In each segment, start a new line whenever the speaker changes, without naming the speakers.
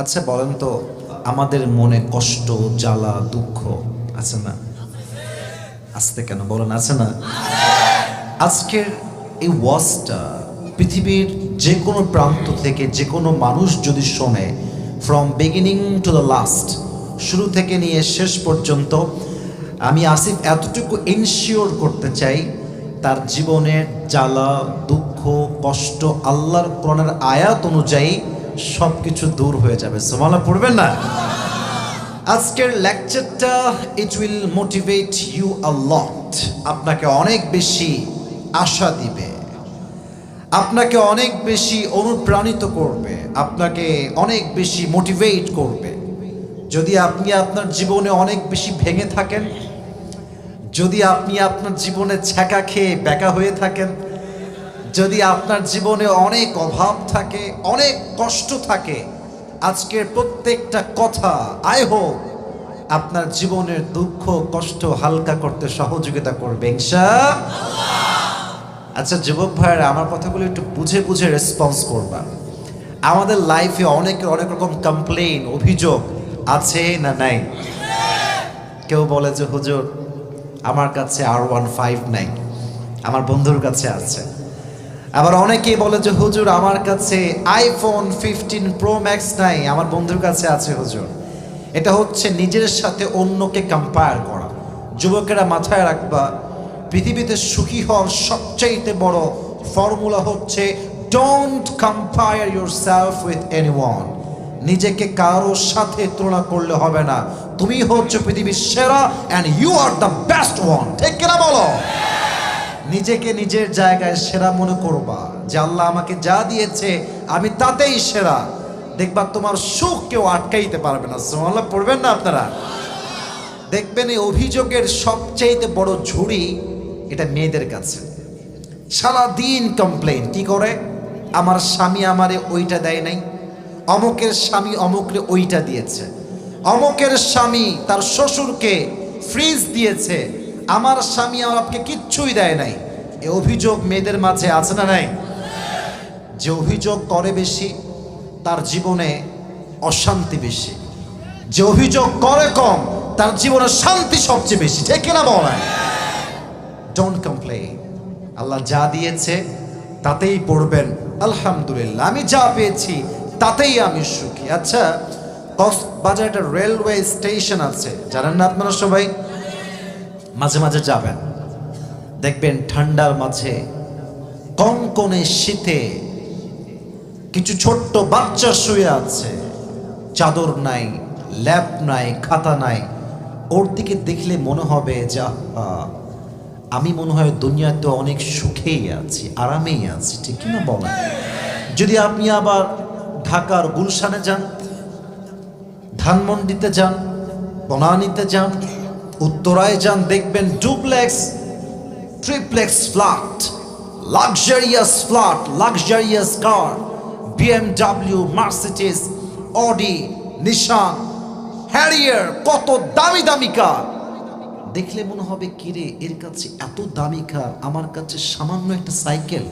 আচ্ছা বলেন তো, আমাদের মনে কষ্ট, জ্বালা, দুঃখ আছে না? আসতে কেন বলেন, আছে না? আজকের এই ওয়াজটা পৃথিবীর যে কোনো প্রান্ত থেকে যে কোনো মানুষ যদি শোনে, from beginning to the last, শুরু থেকে নিয়ে শেষ পর্যন্ত, আমি আসিফ এতটুকু ইনশিওর করতে চাই, তার জীবনের জ্বালা, দুঃখ, কষ্ট আল্লাহর কোরআনের আয়াত অনুযায়ী সব কিছু দূর হয়ে যাবে। সুবহানাল্লাহ পড়বেন না? আজকের লেকচারটা it will motivate you a lot. আপনাকে অনেক বেশি আশা দিবে, আপনাকে অনেক বেশি অনুপ্রাণিত করবে, আপনাকে অনেক বেশি মোটিভেট করবে। যদি আপনি আপনার জীবনে অনেক বেশি ভেঙে থাকেন, যদি আপনি আপনার জীবনে ছ্যাঁকা খেয়ে ব্যাকা হয়ে থাকেন, যদি আপনার জীবনে অনেক অভাব থাকে, অনেক কষ্ট থাকে, আজকের প্রত্যেকটা কথা আই হোপ আপনার জীবনের দুঃখ কষ্ট হালকা করতে সহযোগিতা করবে ইনশাআল্লাহ। আচ্ছা যুবক ভাইরা, আমার কথাগুলো একটু বুঝে বুঝে রেসপন্স করবা। আমাদের লাইফে অনেকের অনেক রকম কমপ্লেইন, অভিযোগ আছে না নাই? কেউ বলে যে হুজুর আমার কাছে R15 নাই, আমার বন্ধুর কাছে আছে। আবার অনেকেই বলে যে হুজুর আমার কাছে iPhone 15 Pro Max নাই, আমার বন্ধুর কাছে আছে হুজুর। এটা হচ্ছে নিজের সাথে অন্যকে কম্পেয়ার করা। যুবকেরা মাথায় রাখবা, পৃথিবীতে সুখী হওয়ার সবচাইতে বড় ফর্মুলা হচ্ছে don't compare yourself with anyone. নিজেকে কারোর সাথে তুলনা করলে হবে না। তুমি হচ্ছে পৃথিবীর সেরা and you are the best one. ঠিক কিনা বলো? নিজেকে নিজের জায়গায় সেরা মনে করবা, যে আল্লাহ আমাকে যা দিয়েছে আমি তাতেই সেরা। দেখবা তোমার সুখ কেউ আটকাইতে পারবে না। সুবহানাল্লাহ পড়বেন না আপনারা? দেখবেন এই অভিযোগের সবচেয়ে বড় ঝুড়ি এটা মেয়েদের কাছে। সারাদিন কমপ্লেইন কি করে, আমার স্বামী আমারে ওইটা দেয় নাই, অমুকের স্বামী অমুকরে ওইটা দিয়েছে, অমুকের স্বামী তার শ্বশুরকে ফ্রিজ দিয়েছে, আমার স্বামী আমাকে কিচ্ছুই দেয় নাই। এই অভিযোগ মেয়েদের মাঝে আছে না নাই? যে অভিযোগ করে বেশি তার জীবনে অশান্তি বেশি, যে অভিযোগ করে কম তার জীবনে শান্তি সবচেয়ে বেশি। ঠিক কিনা বলেন? Don't complain. আল্লাহ যা দিয়েছে তাতেই পড়বেন আলহামদুলিল্লাহ, আমি যা পেয়েছি তাতেই আমি সুখী। আচ্ছা, কক্সবাজার একটা রেলওয়ে স্টেশন আছে, জানেন না আপনারা সবাই? মাঝে মাঝে যাবেন, দেখবেন ঠান্ডার মাঝে কনকনে শীতে কিছু ছোট্ট বাচ্চা শুয়ে আছে, চাদর নাই, ল্যাপ নাই, খাতা নাই। ওর দিকে দেখলে মনে হবে যে আমি মনে হয় দুনিয়াতে অনেক সুখেই আছি, আরামেই আছি। ঠিক কিনা বলেন? যদি আপনি আবার ঢাকার গুলশানে যান, ধানমন্ডিতে যান, বনানীতে যান, উত্তরায় যান, দেখবেন duplex, triplex flat, luxurious flat, luxurious car, BMW, Mercedes, Audi, Nissan, Harrier, কত দামি দামি কার। দেখলে মনে হবে কিরে এর কাছে এত দামি কার, আমার কাছে সামান্য একটা সাইকেল,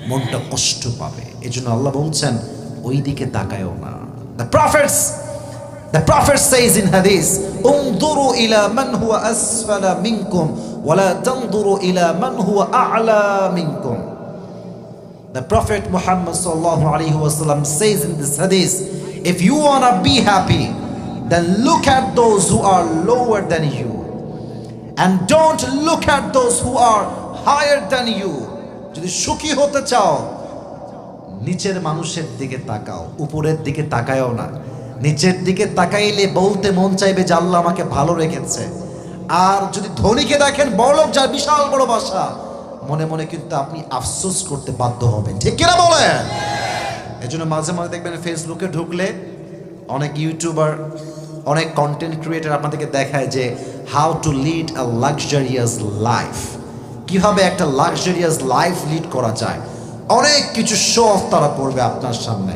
মনটা কষ্ট পাবে। এজন্য আল্লাহ বলছেন ওই দিকে তাকায়ও না। The Prophet says in Hadith, "Unduru ila man huwa asfala minkum, wa la tanduru ila man huwa a'la minkum." The Prophet Muhammad sallallahu alaihi wasallam says in this Hadith, if you wanna be happy, then look at those who are lower than you, and don't look at those who are higher than you. যদি সুখী হতে চাও, নিচের মানুষের দিকে তাকাও, উপরের দিকে তাকায়ও না। নিচের দিকে তাকাইলে বলতে মন চাইবে যে আল্লাহ আমাকে ভালো রেখেছে। আর যদি ধনীকে দেখেন, বড়লোক যার বিশাল বড় বাসা, মনে মনে কিন্তু আপনি আফসোস করতে বাধ্য হবেন। ঠিক কিনা বলেন? এজন্য মাঝে মাঝে দেখবেন ফেসবুকে ঢুকলে অনেক ইউটিউবার, অনেক কন্টেন্ট ক্রিয়েটর আপনাদেরকে দেখায় যে how to lead a luxurious life, কিভাবে একটা লাক্সারিয়াস লাইফ লিড করা যায়। অনেক কিছু শো অফ তারা করবে আপনার সামনে।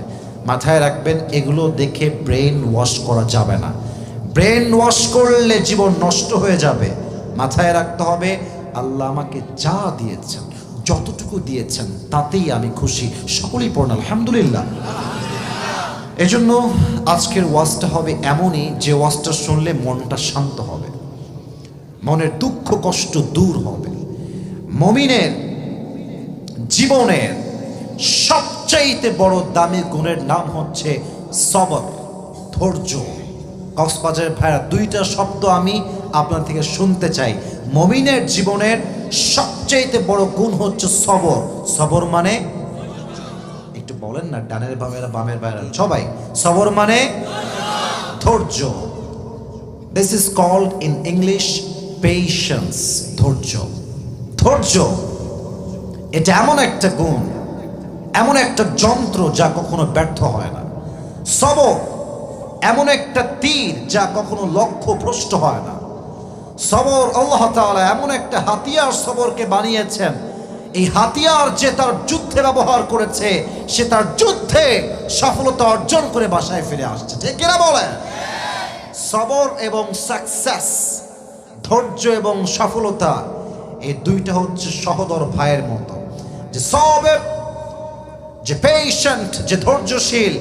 মাথায় রাখবেন, এগুলো দেখে ব্রেন ওয়াশ করা যাবে না। ব্রেন ওয়াশ করলে জীবন নষ্ট হয়ে যাবে। মাথায় রাখতে হবে আল্লাহ আমাকে যা দিয়েছেন, যতটুকু দিয়েছেন তাতেই আমি খুশি। সকলেই পড়ুন আলহামদুলিল্লাহ। এজন্য আজকের ওয়াজটা হবে এমনই যে ওয়াজটা শুনলে মনটা শান্ত হবে, মনের দুঃখ কষ্ট দূর হবে। মুমিনের জীবনের সবচাইতে বড় দামি গুণের নাম হচ্ছে সবর, ধৈর্য। কক্সবাজারের ভাইরা দুইটা শব্দ আমি আপনার থেকে শুনতে চাই। মুমিনের জীবনের সবচাইতে বড় গুণ হচ্ছে সবর। সবর মানে একটু বলেন না, ডানের বামেরা বামের ভাইরা সবাই, সবর মানে ধৈর্য। This is called in English patience, ধৈর্য। ধৈর্য এটা এমন একটা গুণ, এমন একটা যন্ত্র যা কখনো ব্যর্থ হয় না। সবর এমন একটা তীর যা কখনো লক্ষ্য ভ্রষ্ট হয় না। সবর আল্লাহ তাআলা এমন একটা হাতিয়ার সবরকে বানিয়েছেন, এই হাতিয়ার যে তার যুদ্ধে ব্যবহার করেছে সে তার যুদ্ধে সফলতা অর্জন করে বাসায় ফিরে আসছে। ঠিক কিনা বলেন? সবর এবং সাকসেস, ধৈর্য এবং সফলতা, এই দুইটা হচ্ছে সহোদর ভাইয়ের মতো। যে সবর, যে পেশেন্ট, যে ধৈর্যশীল,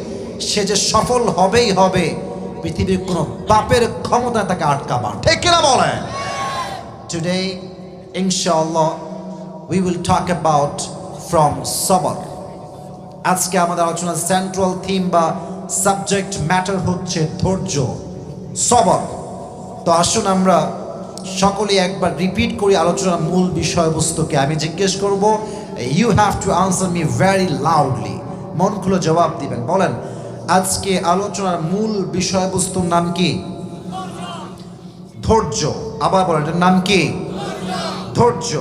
সে যে সফল হবেই হবে, পৃথিবীর কোনো বাপের ক্ষমতা তাকে আটকাবার। ঠিক কিনা বলেন? টুডে ইনশাআল্লাহ we will talk about from sabr. আজকে আমাদের আলোচনার সেন্ট্রাল থিম বা সাবজেক্ট ম্যাটার হচ্ছে ধৈর্য, সবর। তো আসুন আমরা সকলে একবার রিপিট করি আলোচনার মূল বিষয়বস্তুকে। আমি জিজ্ঞেস করব, you have to answer me very loudly, মন খুলে জবাব দিবেন। বলেন, আজকে আলোচনার মূল বিষয়বস্তুর নাম কি? ধৈর্য। আবার বলেন, এটার নাম কি? ধৈর্য।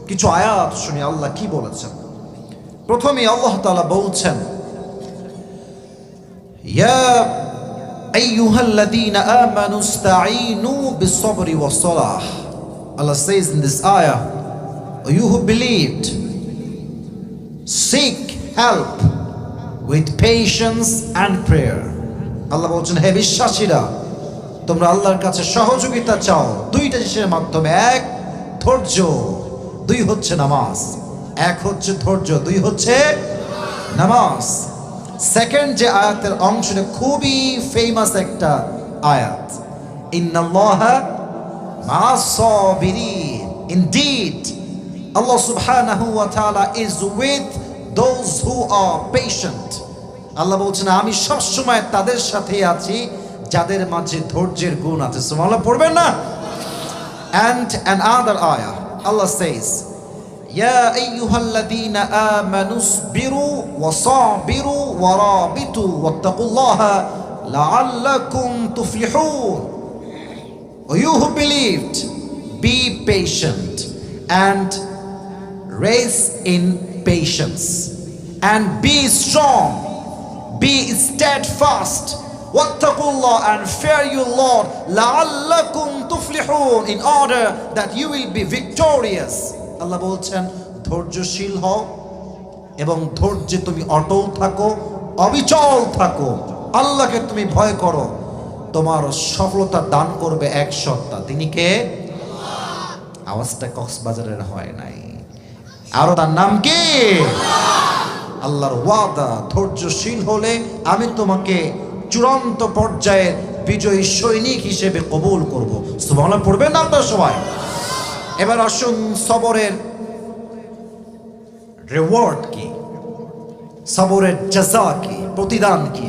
কিছু আয়াত শুনি আল্লাহ কি বলেছেন। প্রথমে আল্লাহ তাআলা বলছেন, ইয়া আইয়ুহাল্লাযীনা আমানু ইসতাঈনু বিস-সাবরি ওয়াস-সালাহ। Allah says in this ayah, you who believed, seek help with patience and prayer. আল্লাহ বলছেন, হে বিশ্বাসীরা, তোমরা আল্লাহর কাছে সহযোগিতা চাও দুইটা জিনিসের মাধ্যমে। এক ধৈর্য, দুই হচ্ছে নামাজ। এক হচ্ছে ধৈর্য, দুই হচ্ছে নামাজ। সেকেন্ড যে আয়াতের অংশটা খুবই ফেমাস একটা আয়াত, ইন্নাল্লাহা মা'আস Saverin. Indeed, Allah subhanahu wa ta'ala is with those who are patient. আল্লাহ বলছেন, আমি সব সময় তাদের সাথে আছি যাদের মাঝে ধৈর্যের গুণ আছে। সুবহানাল্লাহ পড়বেন না? And another ayah, Allah says, Ya ayyuhalladhina amanu isbiru wa sabiru wa rabitu wattaqullaha la'allakum tuflihun. O you who believed, be patient and raise in patience and be strong, be steadfast. Wattaqullah, and fear your Lord, la'allakum tuflihun, in order that you will be victorious. আল্লাহ বলছেন, ধৈর্যশীল হও এবং ধৈর্যে তুমি অটল থাকো, অবিচল থাকো, আল্লাহকে তুমি ভয় করো, তোমার সফলতা দান করবে এক সত্তা, তিনি কে? আওয়াজটা কক্সবাজারের হয় নাই, আর তার নাম কি? আল্লাহর ওয়াদা, ধৈর্যশীল হলে আমি তোমাকে চূড়ান্ত পর্যায়ের বিজয়ী সৈনিক হিসেবে কবুল করব। সুবহানাল্লাহ পড়বেন না আপনারা সবাই? এবার আসুন, সবরের রিওয়ার্ড কি, সবরের জাযা কি, প্রতিদান কি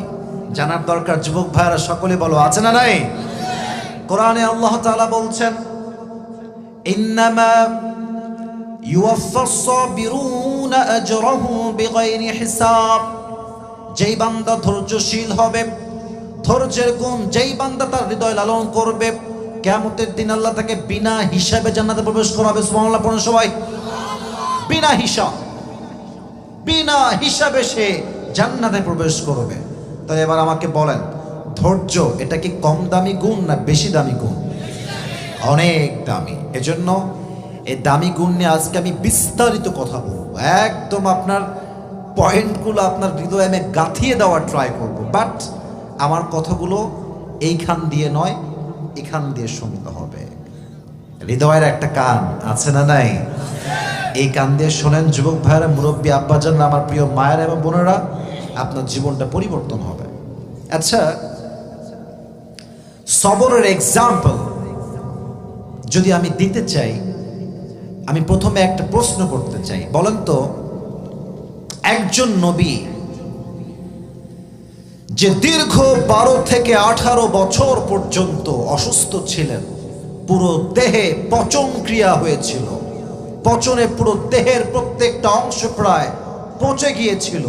জানার দরকার। যুবক ভাইরা সকলে বলো, আছে না নাই? কোরআনে আল্লাহ তাআলা বলছেন, ইন্নামা ইউওয়াফাস সাবিরুনা আজরাহুম বিগাইরি হিসাব। যেই বান্দা ধৈর্যশীল হবে, ধৈর্যের গুণ যেই বান্দা তার হৃদয় লালন করবে, কিয়ামতের দিন আল্লাহ তাকে বিনা হিসাবে জান্নাতে প্রবেশ করাবে। সুবহানাল্লাহ পড়ুন সবাই। বিনা হিসাব, বিনা হিসাবে সে জান্নাতে প্রবেশ করবে। তাই এবার আমাকে বলেন, ধৈর্য এটা কি কম দামি গুণ না বেশি দামি গুণ? অনেক দামি। এজন্য এই দামি গুণ নিয়ে আজকে আমি বিস্তারিত কথা বলবো, একদম আপনার পয়েন্টগুলো আপনার হৃদয়ে আমি গাঁথিয়ে দেওয়ার ট্রাই করব। বাট আমার কথাগুলো এইখান দিয়ে নয়, এখান দিয়ে শুনতে হবে। হৃদয়ের একটা কান আছে না নাই? এই কান দিয়ে শোনেন যুবক ভাইয়েরা, মুরব্বী আব্বাজান, আমার প্রিয় মায়েরা এবং বোনেরা, আপনার জীবনটা পরিবর্তন হবে। আচ্ছা, সবরের এক্সাম্পল যদি আমি দিতে চাই, আমি প্রথমে একটা প্রশ্ন করতে চাই। বলেন তো, একজন নবী যে দীর্ঘ 12 থেকে 18 বছর পর্যন্ত অসুস্থ ছিলেন, পুরো দেহে পচন ক্রিয়া হয়েছিল, পচনে পুরো দেহের প্রত্যেকটা অংশ প্রায় পচে গিয়েছিল,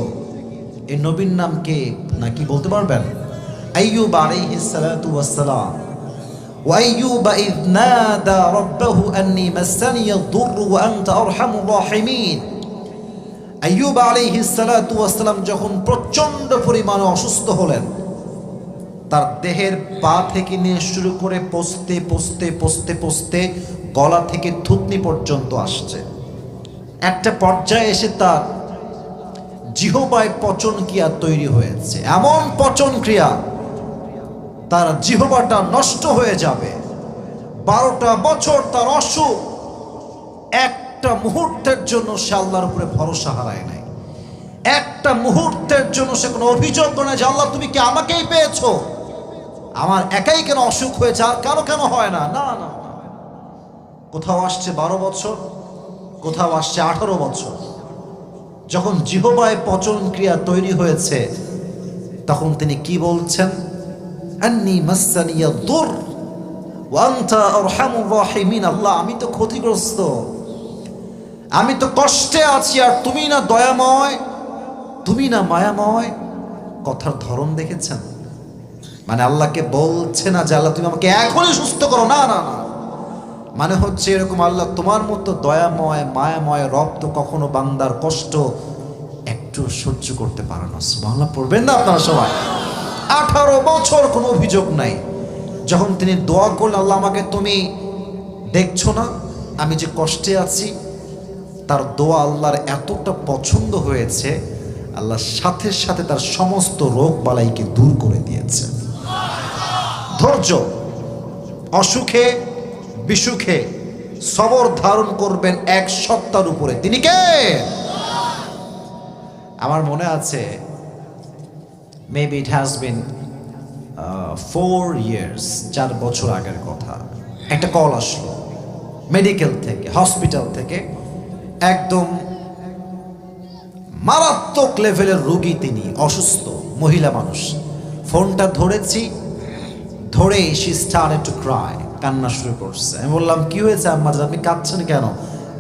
এই নবীর নাম কে নাকি বলতে পারবেন? আইয়ুব আলাইহিস সালাতু ওয়াস সালাম। وأيوب إذ نادى ربه أني مسني الضر وأنت أرحم الراحمين। আইয়ুব আলাইহিস সালাতু ওয়াস সালাম যখন প্রচন্ড পরিমাণে অসুস্থ হলেন, তার দেহের পা থেকে নিয়ে শুরু করে পচতে পচতে পচতে পচতে গলা থেকে থুতনি পর্যন্ত আসছে। একটা পর্যায়ে এসে তার জিহ্বায় পচন ক্রিয়া তৈরি হয়েছে, এমন পচন ক্রিয়া তার জিহ্বাটা নষ্ট হয়ে যাবে। 12টা বছর তার অসুখ, একটা মুহূর্তের জন্য সে আল্লাহর উপরে ভরসা হারায় নাই। একটা মুহূর্তের জন্য সে কোনো অভিযোগ করে না যে আল্লাহ তুমি কি আমাকেই পেয়েছো, আমার একাই কেন অসুখ হয়েছে, আর কারো কেন হয় না। না না, কোথাও আসছে 12 বছর, কোথাও আসছে 18 বছর। যখন জিহ্বায় পচন ক্রিয়া তৈরি হয়েছে, তখন তিনি কি বলছেন? আন্নী মাসসানিয়া দুর ওয়া আনতা আরহামুর রাহিমিন। আল্লাহ, আমি তো ক্ষতিগ্রস্ত, আমি তো কষ্টে আছি, আর তুমি না দয়াময়, তুমি না মায়াময়। কথার ধরন দেখেছেন? মানে আল্লাহকে বলছে না যে আল্লাহ তুমি আমাকে এখনই সুস্থ করো, না না না, মানে হচ্ছে এরকম, আল্লাহ তোমার মতো দয়াময় মায়াময় রব তো কখনো বান্দার কষ্ট একটু সহ্য করতে পারে না। সুবহানাল্লাহ পড়বেন না আপনারা সবাই? 18 বছর কোনো অভিযোগ নাই। যখন তিনি দোয়া করলেন, আল্লাহ আমাকে তুমি দেখছো না আমি যে কষ্টে আছি, তার দোয়া আল্লাহর এতটা পছন্দ হয়েছে, আল্লাহ সাথে সাথে তার সমস্ত রোগ বালাইকে দূর করে দিয়েছে। ধৈর্য, অসুখে বিসুখে সবর ধারণ করবেন 1 সপ্তাহের উপরে। তিনি কে? আমার মনে আছে, maybe it has been 4 years, 4 বছর আগের কথা। একটা কল আসলো মেডিকেল থেকে, হসপিটাল থেকে, একদম মারাত্মক লেভেলের রোগী, তিনি অসুস্থ মহিলা মানুষ। ফোনটা ধরেছি, ধরেই শি স্টার্টেড টু ক্রাই, কান্না শুরু করছে। আমি বললাম কি হয়েছে আম্মা, আপনি কাঁদছেন কেন?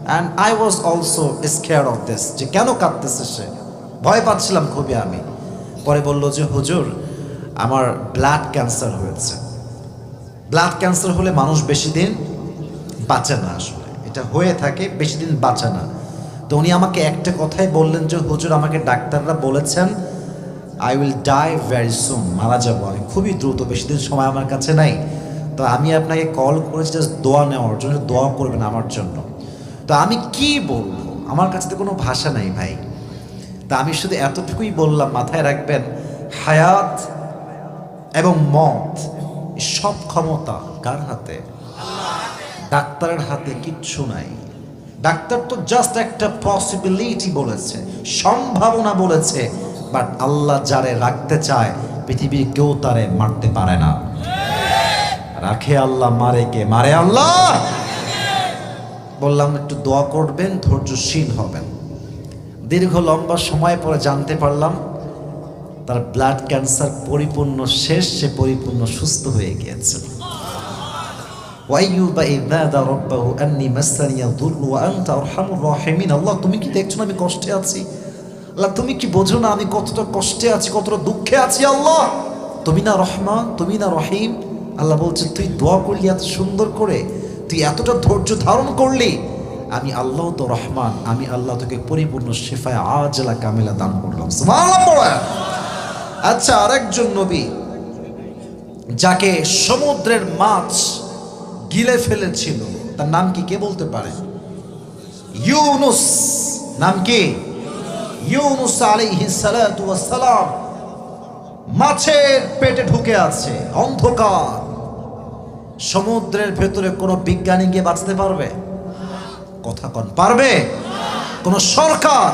And I was also scared of this, যে কেন কাঁদতেছে সে, ভয় পাচ্ছিলাম খুবই আমি। পরে বলল যে হুজুর, আমার ব্লাড ক্যান্সার হয়েছে। ব্লাড ক্যান্সার হলে মানুষ বেশি দিন বাঁচে না, আসলে এটা হয়ে থাকে, বেশি দিন বাঁচে না। তো উনি আমাকে একটা কথাই বললেন যে হুজুর, আমাকে ডাক্তাররা বলেছেন I will die very soon, মারা যাবো আমি খুবই দ্রুত, বেশি দিন সময় আমার কাছে নাই। তো আমি আপনাকে কল করেছি জাস্ট দোয়া নেওয়ার জন্য, দোয়া করবেন আমার জন্য। তো আমি কি বলবো, আমার কাছে তো কোনো ভাষা নাই ভাই। তা আমি শুধু এতটুকুই বললাম, মাথায় রাখবেন হায়াত এবং মত সব ক্ষমতা কার হাতে? ডাক্তারের হাতে কিচ্ছু নাই। ডাক্তার তো জাস্ট একটা পসিবিলিটি বলেছে, সম্ভাবনা বলেছে, বাট আল্লাহ যারে রাখতে চায় পৃথিবীর কেউ তারে মারতে পারে না। রাখে আল্লাহ, মারে কে? মারে আল্লাহ। বললাম একটু দোয়া করবেন, ধৈর্যশীল হবেন। দীর্ঘ লম্বা সময় পরে জানতে পারলাম তার ব্লাড ক্যান্সার পরিপূর্ণ শেষ, সে পরিপূর্ণ সুস্থ হয়ে গিয়েছে। ওয়াইয়ুবা ইয নাদা রাব্বাহু আন্নী মাসসানিয়া দুররু ওয়া আনতা আরহামুর রাহিমিন। আল্লাহ তুমি কি দেখছো না আমি কষ্টে আছি? আল্লাহ তুমি কি বোঝো না আমি কতটা কষ্টে আছি, কতটা দুঃখে আছি? আল্লাহ তুমি না রহমান, তুমি না রহিম? আল্লাহ বলছে তুই দোয়া করলি এত সুন্দর করে, তুই এতটা ধৈর্য ধারণ করলি, আমি আল্লাহ তো রহমান, আমি আল্লাহ তোকে পরিপূর্ণ শিফায়ে আজলা কামিলা দান করলাম। সুবহানাল্লাহ। আচ্ছা, আরেকজন নবী যাকে সমুদ্রের মাছ গিলে ফেলেছিল, তার নাম কি, কে বলতে পারে? ইউনুস। নাম কি? ইউনুস আলাইহিস সালাতু ওয়াস সালাম মাছের পেটে ঢুকে আছে, অন্ধকার সমুদ্রের ভেতরে। কোনো বিজ্ঞানী গিয়ে বাঁচতে পারবে? কথা কন, পারবে? কোন সরকার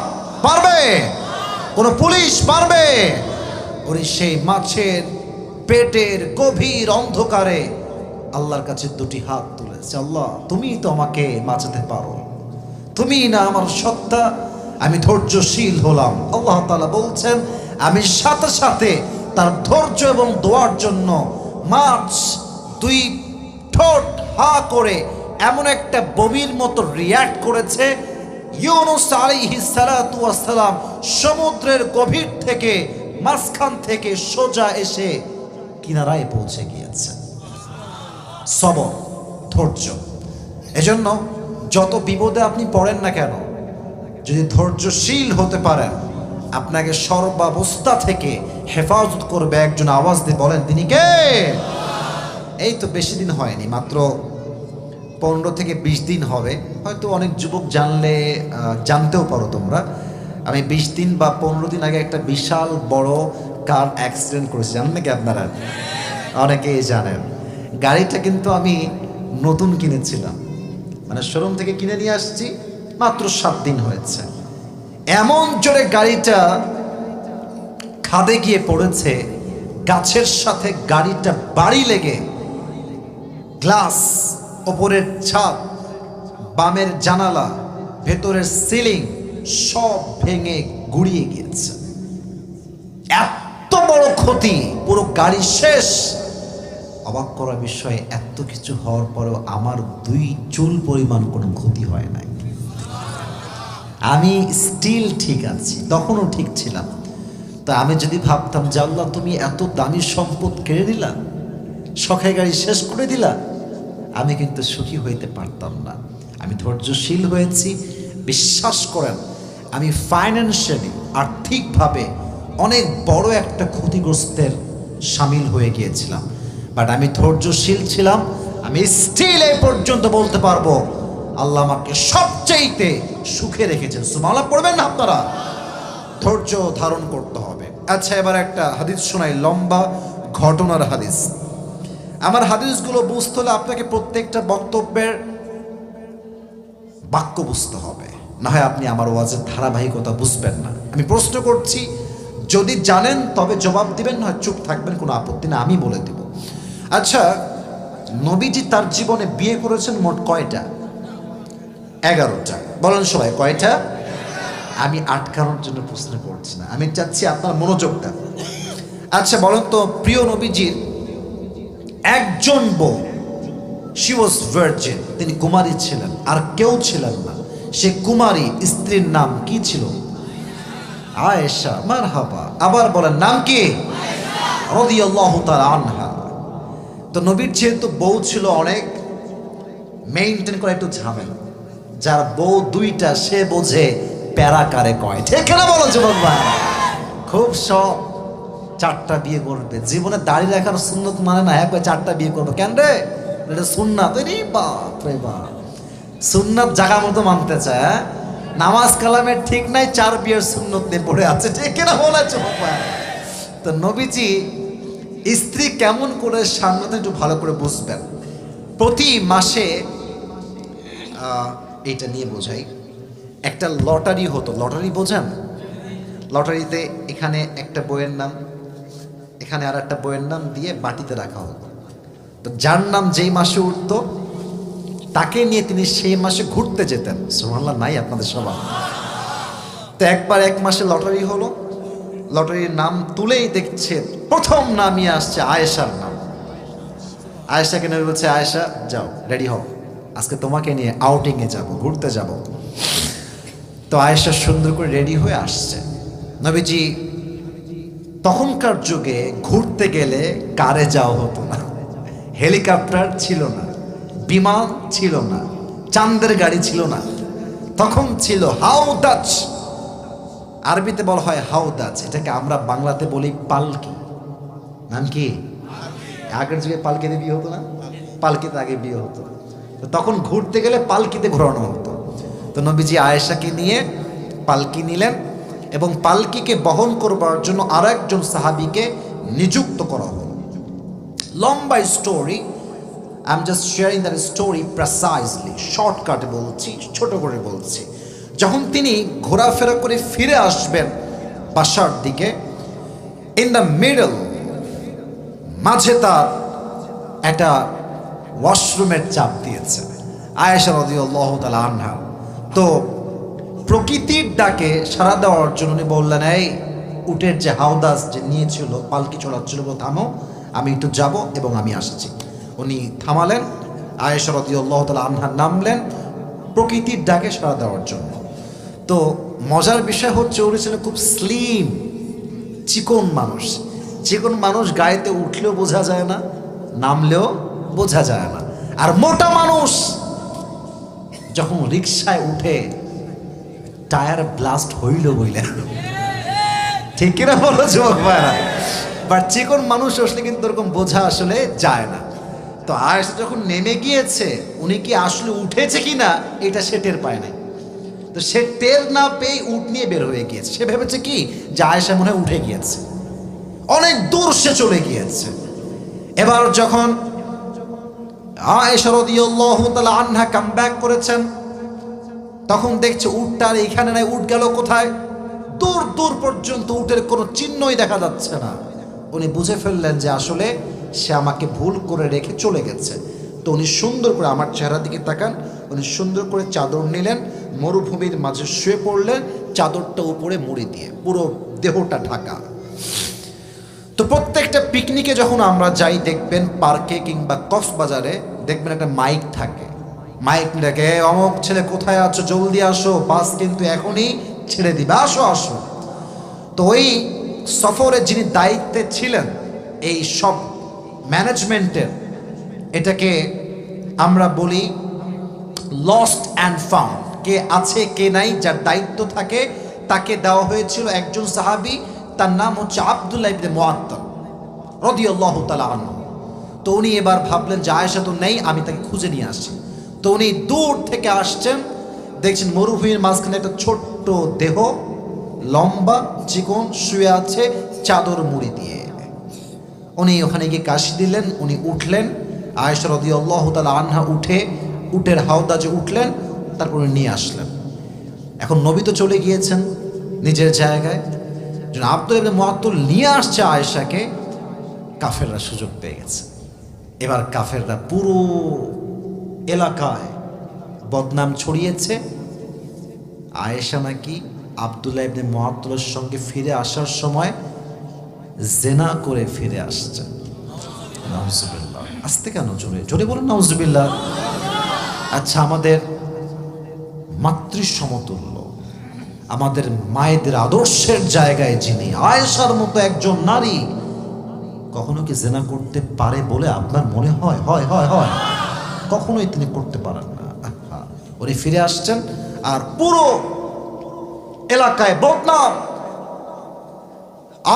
পারবে? কোন পুলিশ পারবে? উনি সেই মাছের পেটের গভীর অন্ধকারে আল্লাহর কাছে দুটি হাত তুলেছে, আল্লাহ তুমি তো আমাকে বাঁচাতে পারো, তুমি না আমার সত্তা, আমি ধৈর্যশীল হলাম। আল্লাহ তাআলা বলছেন আমি সাথে সাথে তার ধৈর্য এবং দোয়ার জন্য মাছ দুই ঠোঁট হা করে এমন একটা বমির মতো রিয়্যাক্ট করেছে, ইউনুস আলাইহিস সালাতু ওয়াস সালাম সমুদ্রের গভীর থেকে মাঝখান থেকে সোজা এসে কিনারায় পৌঁছে গিয়েছে। সবর, ধৈর্য। এজন্য যত বিপদে আপনি পড়েন না কেন, যদি ধৈর্যশীল হতে পারেন, আপনাকে সর্বাবস্থা থেকে হেফাজত করবে একজন। আওয়াজ দিয়ে বলেন তিনি কে? এই তো বেশি দিন হয়নি, মাত্র 15 থেকে 20 দিন হবে। হয়তো অনেক যুবক জানলে জানতেও পারো তোমরা, আমি 20 দিন বা 15 দিন আগে একটা বিশাল বড় কার অ্যাক্সিডেন্ট করেছি। জানেন নাকি আপনারা? অনেকেই জানেন। গাড়িটা কিন্তু আমি নতুন কিনেছিলাম, মানে শোরুম থেকে কিনে নিয়ে আসছি, মাত্র 7 দিন হয়েছে। এমন জোরে গাড়িটা খাদে গিয়ে পড়েছে, গাছের সাথে গাড়িটা বাড়ি লেগে গ্লাস, ওপরের ছাদ, বামের জানালা, ভেতরের সিলিং সব ভেঙে গুড়িয়ে গিয়েছে। এত বড় ক্ষতি, পুরো গাড়ি শেষ। অবাক করা বিষয়, এত কিছু হওয়ার পরেও আমার 2 চুল পরিমাণ কোনো ক্ষতি হয় নাই। আমি স্টিল ঠিক আছি, তখনও ঠিক ছিলাম। তা আমি যদি ভাবতাম যে আল্লাহ তুমি এত দামি সম্পদ কেড়ে দিলা, শখের গাড়ি শেষ করে দিলা, আমি কিন্তু সুখী হইতে পারতাম না। আমি ধৈর্যশীল হয়েছি। বিশ্বাস করেন, আমি ফাইন্যান্সিয়ালি, আর্থিকভাবে অনেক বড় একটা ক্ষতিগ্রস্তের সামিল হয়ে গিয়েছিলাম, বাট আমি ধৈর্যশীল ছিলাম। আমি স্টিল এই পর্যন্ত বলতে পারবো আল্লাহ আমাকে সবচেয়ে সুখে রেখেছেন। সুবহানাল্লাহ পড়বেন না আপনারা? ধৈর্য ধারণ করতে হবে। আচ্ছা, এবার একটা হাদিস শোনাই, লম্বা ঘটনার হাদিস। আমার হাদিসগুলো বুঝতে হলে আপনাকে প্রত্যেকটা বক্তব্যের বাক্য বুঝতে হবে, না হয় আপনি আমার ওয়াজের ধারাবাহিকতা বুঝবেন না। আমি প্রশ্ন করছি, যদি জানেন তবে জবাব দিবেন, না হয় চুপ থাকবেন, কোনো আপত্তি না, আমি বলে দিব। আচ্ছা, নবীজি তার জীবনে বিয়ে করেছেন মোট কয়টা? 11টা। বলেন সবাই কয়টা? আমি আটকানোর জন্য প্রশ্ন করছি না, আমি চাচ্ছি আপনার মনোযোগটা। আচ্ছা বলেন তো, প্রিয় নবীজির একজন বউ, শি ওয়াজ ভার্জিন, তিনি কুমারী ছিলেন, আর কেউ ছিলেন না। সে কুমারী স্ত্রীর নাম কি ছিল? আয়েশা। মারহাবা। আবার বলেন নাম কি? রাদিয়াল্লাহু তাআলা আনহা। তো নবীর যেহেতু বউ ছিল অনেক, মেইনটেইন করা একটু ঝামেলা। যার বউ 2টা সে বোঝে প্যারা কারে কয়, ঠিক না বলো যুবক ভাই? খুব শখ 4টা বিয়ে করবে, জীবনে দাড়ি রাখার সুন্নত মানে না, একবার 4টা বিয়ে করবে। কেন রে? এটা সুন্নাত। রে বাপ রে বাপ, সুন্নাত জায়গা মতো মানতে চায়। নামাজ কালামের ঠিক নাই, 4 বিয়ের সুন্নত নিয়ে পড়ে আছে, ঠিক না বলা যুবক ভাই? তো নবীজি স্ত্রী কেমন করে সামলাতে একটু ভালো করে বুঝবেন। প্রতি মাসে এইটা নিয়ে বোঝাই, একটা লটারি হতো। লটারি বোঝেন? লটারিতে এখানে একটা বইয়ের নাম, এখানে আর একটা বইয়ের নাম দিয়ে বাটিতে রাখা হতো। তো যার নাম যেই মাসে উঠত তাকে নিয়ে তিনি সেই মাসে ঘুরতে যেতেন। সুবহানাল্লাহ নাই আপনাদের সবার? তো একবার এক মাসে লটারি হলো, লটারির নাম তুলেই দেখছে প্রথম নামই আসছে আয়েশার নাম। আয়েশাকে নবী বলছে, আয়েশা যাও রেডি হও, আজকে তোমাকে নিয়ে আউটিংয়ে যাব, ঘুরতে যাব। তো আয়েশা সুন্দর করে রেডি হয়ে আসছে। নবীজি তখনকার যুগে ঘুরতে গেলে কারে যাওয়া হতো না, হেলিকপ্টার ছিল না, বিমান ছিল না, চাঁদের গাড়ি ছিল না, তখন ছিল হাওদাজ। আরবিতে বলা হয় হাওদাজ, এটাকে আমরা বাংলাতে বলি পালকি। নাম কি? আগের যুগে পালকিতে বিয়ে হতো না? পালকিতে আগে বিয়ে হতো। তো তখন ঘুরতে গেলে পালকিতে ঘোরানো হতো। তো নবীজি আয়েশাকে নিয়ে পালকি নিলেন এবং পালকিকে বহন করবার জন্য আর একজন সাহাবীকে নিযুক্ত করা হলো। লম্বা story, I am just sharing that story precisely, শর্টকাটে বলছি, ছোট করে বলছি। যখন তিনি ঘোরাফেরা করে ফিরে আসবেন বাসার দিকে, ইন দ্য মিডল, মাঝে তার একটা ওয়াশরুমের চাপ দিয়েছে আয়েশা রাদিয়াল্লাহু তাআলা আনহা। তো প্রকৃতির ডাকে সাড়া দেওয়ার জন্য উনি বললেন, এই উটের যে হাওদাস যে নিয়েছিল, পালকি চড়াচ্ছিল, থামো, আমি একটু যাব এবং আমি আসছি। উনি থামালেন, আয়েশা রাদিয়াল্লাহু তাআলা আনহা নামলেন প্রকৃতির ডাকে সাড়া দেওয়ার জন্য। তো মজার বিষয় হচ্ছে উনি ছিলেন খুব স্লিম, চিকন মানুষ। চিকন মানুষ গায়েতে উঠলেও বোঝা যায় না, নামলেও বোঝা যায় না। আর মোটা মানুষ যখন রিকশায় উঠে টায়ার ব্লাস্ট হইল বইলেন, ঠিক কিনা বলো যুবক ভাইরা? বাট চিকন মানুষ আসলে কিন্তু এরকম বোঝা আসলে যায় না। তো আয়েশা যখন নেমে গিয়েছে, উনি কি আসলে উঠেছে কিনা এটা সে টের পায় নাই। তো সে টের না পেয়ে উঠ নিয়ে বের হয়ে গিয়েছে। সে ভেবেছে কি যে আয়েশা মনে হয় উঠে গিয়েছে, অনেক দূর সে চলে গিয়েছে। এবার যখন আয়েশা রাদিয়াল্লাহু তাআলা আনহা কাম ব্যাক করেছেন, তখন দেখছে উটটা আর এখানে নাই। উট গেল কোথায়? দূর দূর পর্যন্ত উটের কোনো চিহ্নই দেখা যাচ্ছে না। উনি বুঝে ফেললেন যে আসলে সে আমাকে ভুল করে রেখে চলে গেছে। তো উনি সুন্দর করে, আমার চেহারার দিকে তাকান, উনি সুন্দর করে চাদর নিলেন, মরুভূমির মাঝে শুয়ে পড়লেন, চাদরটা উপরে মুড়ি দিয়ে, পুরো দেহটা ঢাকা। তো প্রত্যেকটা পিকনিকে যখন আমরা যাই দেখবেন, পার্কে কিংবা কক্সবাজারে দেখবেন একটা মাইক থাকে। মাইক ডাকে, অমুক ছেলে কোথায় আছো, জলদি আসো, বাস কিন্তু এখনই ছেড়ে দিবে, আসো আসো। তো ওই সফরে যিনি দায়িত্বে ছিলেন এই সব ম্যানেজমেন্টের, এটাকে আমরা বলি লস্ট অ্যান্ড ফাউন্ড, কে আছে কে নাই, যার দায়িত্ব থাকে তাকে দেওয়া হয়েছিল একজন সাহাবী, তার নাম হচ্ছে আব্দুল্লাহ ইবনে মুআত্তাব রাদিয়াল্লাহু তাআলা আনহু। তো উনি এবার ভাবলেন যে আয়েশা তো নেই, আমি তাকে খুঁজে নিয়ে আসি। তো উনি দূর থেকে আসছেন, দেখছেন মরুভূমির মাঝখানে একটা ছোট্ট দেহ, লম্বা চিকন, শুয়ে আছে চাদর মুড়ি দিয়ে। উনি ওখানে গিয়ে কাশি দিলেন, উনি উঠলেন। আয়েশা রাদিয়াল্লাহু তাআলা আনহা উঠে উটের হাওদাজে উঠলেন, তারপর নিয়ে আসলেন। এখন নবী তো চলে গিয়েছেন নিজের জায়গায়, যেন আব্দুল্লাহ ইবনে মুআত্তাব নিয়ে আসছে আয়েশাকে, কাফেররা সুযোগ পেয়ে গেছে। এবার কাফেররা পুরো এলাকায় বদনাম ছড়িয়েছে, আয়েশা নাকি আব্দুল্লাহ ইবনে মুআত্তাবের সঙ্গে ফিরে আসার সময় জেনা করে ফিরে আসছে। নাউজুবিল্লাহ। আসতে কেন? জোরে জোরে বলুন নাউজুবিল্লাহ। আচ্ছা, আমাদের মাতৃ সমতুল্য, আমাদের মায়েদের আদর্শের জায়গায় যিনি, আয়েশার মতো একজন নারী কখনো কি জেনা করতে পারে বলে আপনার মনে হয়? হয় হয় হয় কখনোই তিনি করতে পারেন না। উনি ফিরে আসছেন আর পুরো এলাকায় বদনাম,